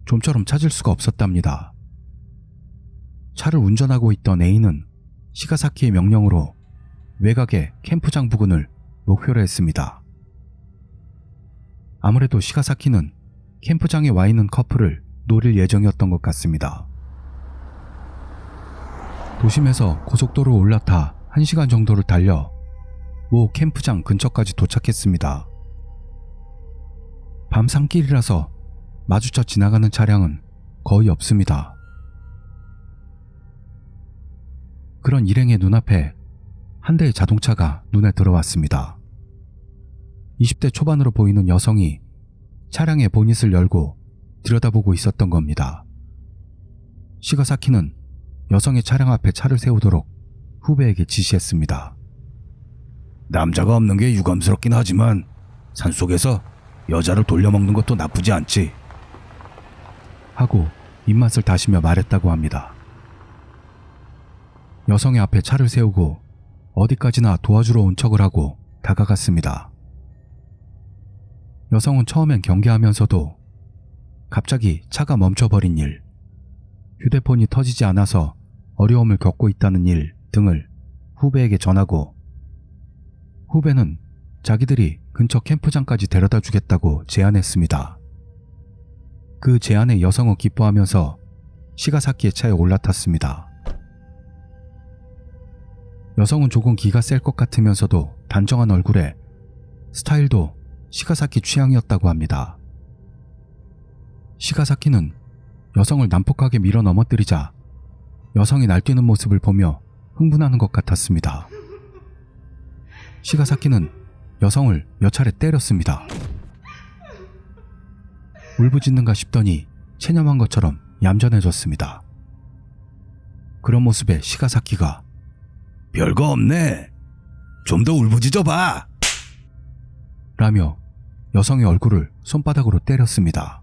좀처럼 찾을 수가 없었답니다. 차를 운전하고 있던 A는 시가사키의 명령으로 외곽의 캠프장 부근을 목표로 했습니다. 아무래도 시가사키는 캠프장에 와 있는 커플을 노릴 예정이었던 것 같습니다. 도심에서 고속도로로 올라타 1시간 정도를 달려 모 캠프장 근처까지 도착했습니다. 밤 산길이라서 마주쳐 지나가는 차량은 거의 없습니다. 그런 일행의 눈앞에 한 대의 자동차가 눈에 들어왔습니다. 20대 초반으로 보이는 여성이 차량의 보닛을 열고 들여다보고 있었던 겁니다. 시가사키는 여성의 차량 앞에 차를 세우도록 후배에게 지시했습니다. 남자가 없는 게 유감스럽긴 하지만 산속에서 여자를 돌려먹는 것도 나쁘지 않지. 하고 입맛을 다시며 말했다고 합니다. 여성의 앞에 차를 세우고 어디까지나 도와주러 온 척을 하고 다가갔습니다. 여성은 처음엔 경계하면서도 갑자기 차가 멈춰버린 일, 휴대폰이 터지지 않아서 어려움을 겪고 있다는 일 등을 후배에게 전하고 후배는 자기들이 근처 캠프장까지 데려다 주겠다고 제안했습니다. 그 제안에 여성은 기뻐하면서 시가사키의 차에 올라탔습니다. 여성은 조금 기가 셀 것 같으면서도 단정한 얼굴에 스타일도 시가사키 취향이었다고 합니다. 시가사키는 여성을 난폭하게 밀어 넘어뜨리자 여성이 날뛰는 모습을 보며 흥분하는 것 같았습니다. 시가사키는 여성을 몇 차례 때렸습니다. 울부짖는가 싶더니 체념한 것처럼 얌전해졌습니다. 그런 모습에 시가사키가 별거 없네. 좀 더 울부짖어봐. 라며 여성의 얼굴을 손바닥으로 때렸습니다.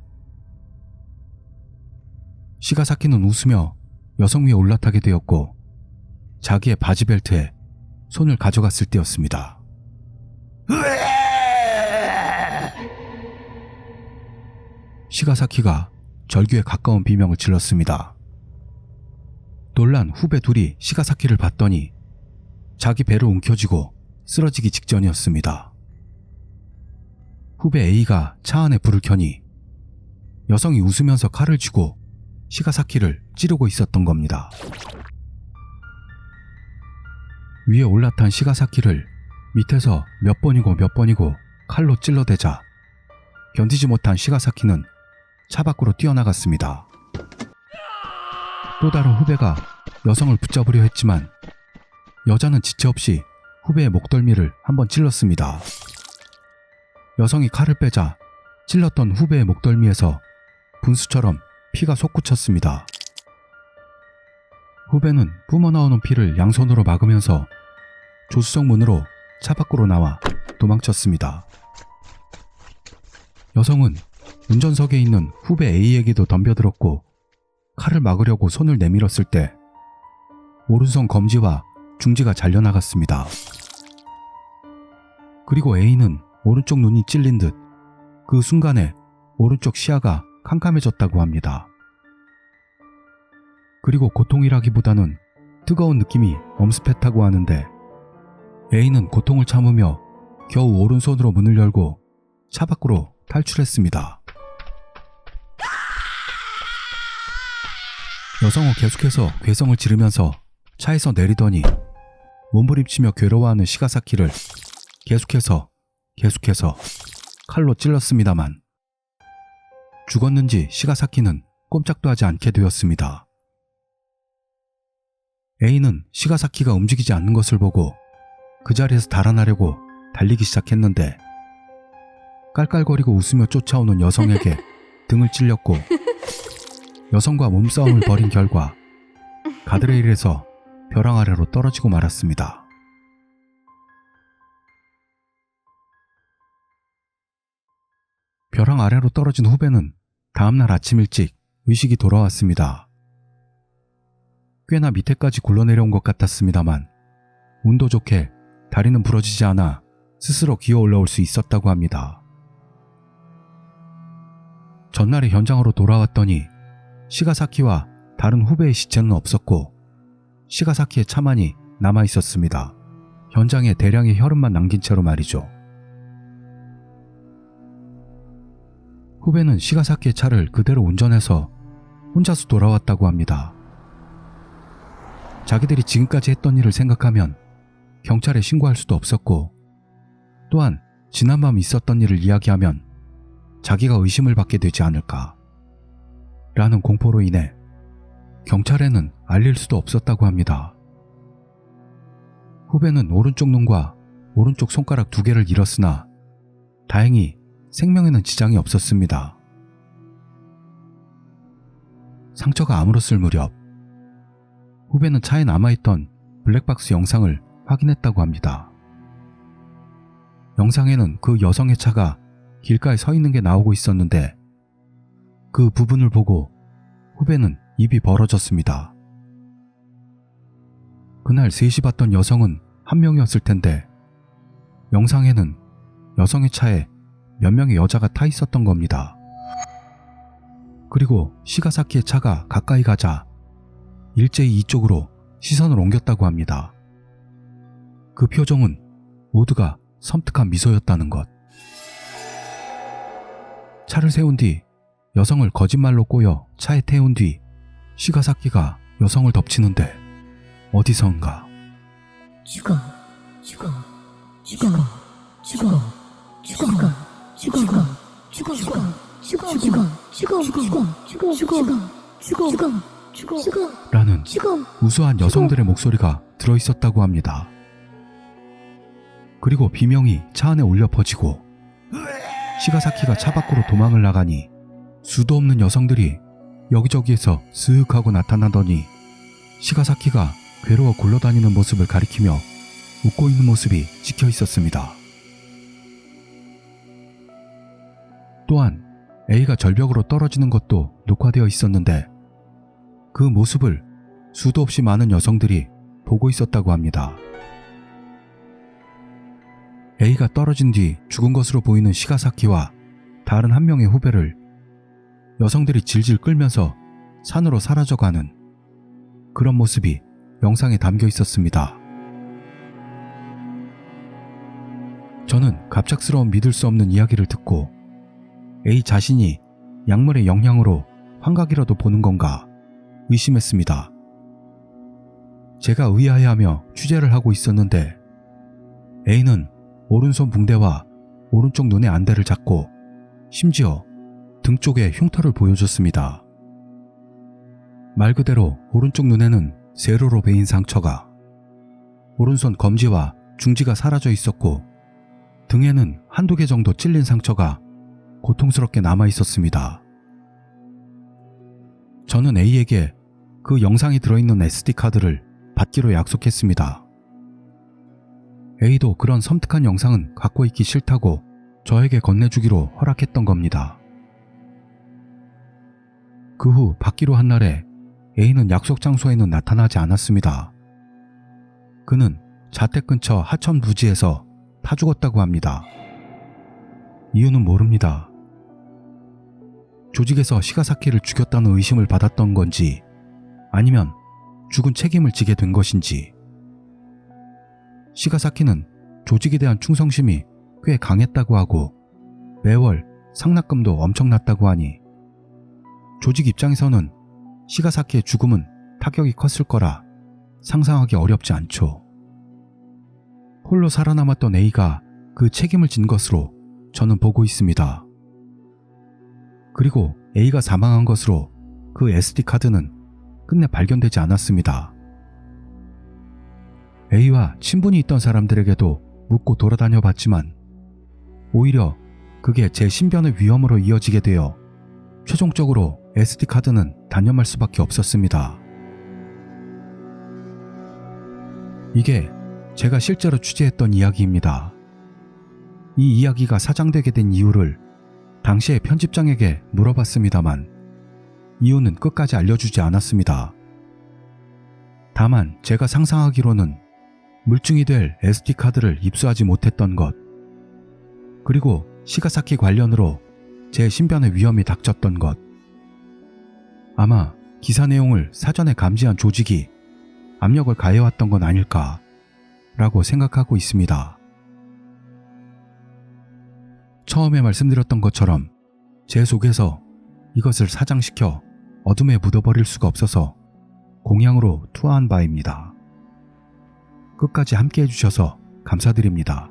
시가사키는 웃으며 여성 위에 올라타게 되었고 자기의 바지 벨트에 손을 가져갔을 때였습니다. 시가사키가 절규에 가까운 비명을 질렀습니다. 놀란 후배 둘이 시가사키를 봤더니 자기 배를 움켜쥐고 쓰러지기 직전이었습니다. 후배 A가 차 안에 불을 켜니 여성이 웃으면서 칼을 쥐고 시가사키를 찌르고 있었던 겁니다. 위에 올라탄 시가사키를 밑에서 몇 번이고 칼로 찔러대자 견디지 못한 시가사키는 차 밖으로 뛰어나갔습니다. 또 다른 후배가 여성을 붙잡으려 했지만 여자는 지체 없이 후배의 목덜미를 한번 찔렀습니다. 여성이 칼을 빼자 찔렀던 후배의 목덜미에서 분수처럼 피가 솟구쳤습니다. 후배는 뿜어나오는 피를 양손으로 막으면서 조수석 문으로 차 밖으로 나와 도망쳤습니다. 여성은 운전석에 있는 후배 A에게도 덤벼들었고 칼을 막으려고 손을 내밀었을 때 오른손 검지와 중지가 잘려나갔습니다. 그리고 A는 오른쪽 눈이 찔린 듯 그 순간에 오른쪽 시야가 캄캄해졌다고 합니다. 그리고 고통이라기보다는 뜨거운 느낌이 엄습했다고 하는데 A는 고통을 참으며 겨우 오른손으로 문을 열고 차 밖으로 탈출했습니다. 여성은 계속해서 괴성을 지르면서 차에서 내리더니 몸부림치며 괴로워하는 시가사키를 계속해서 칼로 찔렀습니다만 죽었는지 시가사키는 꼼짝도 하지 않게 되었습니다. A는 시가사키가 움직이지 않는 것을 보고 그 자리에서 달아나려고 달리기 시작했는데 깔깔거리고 웃으며 쫓아오는 여성에게 등을 찔렸고 여성과 몸싸움을 벌인 결과 가드레일에서 벼랑 아래로 떨어지고 말았습니다. 벼랑 아래로 떨어진 후배는 다음날 아침 일찍 의식이 돌아왔습니다. 꽤나 밑에까지 굴러내려온 것 같았습니다만 운도 좋게 다리는 부러지지 않아 스스로 기어 올라올 수 있었다고 합니다. 전날에 현장으로 돌아왔더니 시가사키와 다른 후배의 시체는 없었고 시가사키의 차만이 남아 있었습니다. 현장에 대량의 혈흔만 남긴 채로 말이죠. 후배는 시가사키의 차를 그대로 운전해서 혼자서 돌아왔다고 합니다. 자기들이 지금까지 했던 일을 생각하면 경찰에 신고할 수도 없었고 또한 지난밤 있었던 일을 이야기하면 자기가 의심을 받게 되지 않을까 라는 공포로 인해 경찰에는 알릴 수도 없었다고 합니다. 후배는 오른쪽 눈과 오른쪽 손가락 2개를 잃었으나 다행히 생명에는 지장이 없었습니다. 상처가 아물었을 무렵 후배는 차에 남아있던 블랙박스 영상을 확인했다고 합니다. 영상에는 그 여성의 차가 길가에 서 있는 게 나오고 있었는데 그 부분을 보고 후배는 입이 벌어졌습니다. 그날 3시 봤던 여성은 한 명이었을 텐데 영상에는 여성의 차에 몇 명의 여자가 타 있었던 겁니다. 그리고 시가사키의 차가 가까이 가자 일제히 이쪽으로 시선을 옮겼다고 합니다. 그 표정은 모두가 섬뜩한 미소였다는 것. 차를 세운 뒤 여성을 거짓말로 꼬여 차에 태운 뒤 시가사키가 여성을 덮치는데 어디선가 죽어, 죽어, 죽어, 죽어, 죽어, 죽어, 죽어, 죽어, 죽어, 죽어, 죽어, 죽어, 죽어, 죽어, 죽어, 죽어, 라는 죽어. 우수한 여성들의 목소리가 들어있었다고 합니다. 그리고 비명이 차 안에 울려 퍼지고 시가사키가 차 밖으로 도망을 나가니 수도 없는 여성들이 여기저기에서 쓱 하고 나타나더니 시가사키가 괴로워 굴러다니는 모습을 가리키며 웃고 있는 모습이 찍혀 있었습니다. 또한 A가 절벽으로 떨어지는 것도 녹화되어 있었는데 그 모습을 수도 없이 많은 여성들이 보고 있었다고 합니다. A가 떨어진 뒤 죽은 것으로 보이는 시가사키와 다른 한 명의 후배를 여성들이 질질 끌면서 산으로 사라져가는 그런 모습이 영상에 담겨 있었습니다. 저는 갑작스러운 믿을 수 없는 이야기를 듣고 A 자신이 약물의 영향으로 환각이라도 보는 건가 의심했습니다. 제가 의아해하며 취재를 하고 있었는데 A는 오른손 붕대와 오른쪽 눈의 안대를 잡고 심지어 등 쪽에 흉터를 보여줬습니다. 말 그대로 오른쪽 눈에는 세로로 베인 상처가, 오른손 검지와 중지가 사라져 있었고 등에는 한두 개 정도 찔린 상처가 고통스럽게 남아 있었습니다. 저는 A에게 그 영상이 들어있는 SD카드를 받기로 약속했습니다. A도 그런 섬뜩한 영상은 갖고 있기 싫다고 저에게 건네주기로 허락했던 겁니다. 그 후 받기로 한 날에 A는 약속 장소에는 나타나지 않았습니다. 그는 자택 근처 하천 부지에서 타 죽었다고 합니다. 이유는 모릅니다. 조직에서 시가사키를 죽였다는 의심을 받았던 건지 아니면 죽은 책임을 지게 된 것인지. 시가사키는 조직에 대한 충성심이 꽤 강했다고 하고 매월 상납금도 엄청났다고 하니 조직 입장에서는 시가사키의 죽음은 타격이 컸을 거라 상상하기 어렵지 않죠. 홀로 살아남았던 A가 그 책임을 진 것으로 저는 보고 있습니다. 그리고 A가 사망한 것으로 그 SD카드는 끝내 발견되지 않았습니다. A와 친분이 있던 사람들에게도 묻고 돌아다녀 봤지만 오히려 그게 제 신변의 위험으로 이어지게 되어 최종적으로 SD카드는 단념할 수밖에 없었습니다. 이게 제가 실제로 취재했던 이야기입니다. 이 이야기가 사장되게 된 이유를 당시의 편집장에게 물어봤습니다만 이유는 끝까지 알려주지 않았습니다. 다만 제가 상상하기로는 물증이 될 SD카드를 입수하지 못했던 것, 그리고 시가사키 관련으로 제 신변의 위험이 닥쳤던 것, 아마 기사 내용을 사전에 감지한 조직이 압력을 가해왔던 건 아닐까 라고 생각하고 있습니다. 처음에 말씀드렸던 것처럼 제 속에서 이것을 사장시켜 어둠에 묻어버릴 수가 없어서 공양으로 투하한 바입니다. 끝까지 함께 해주셔서 감사드립니다.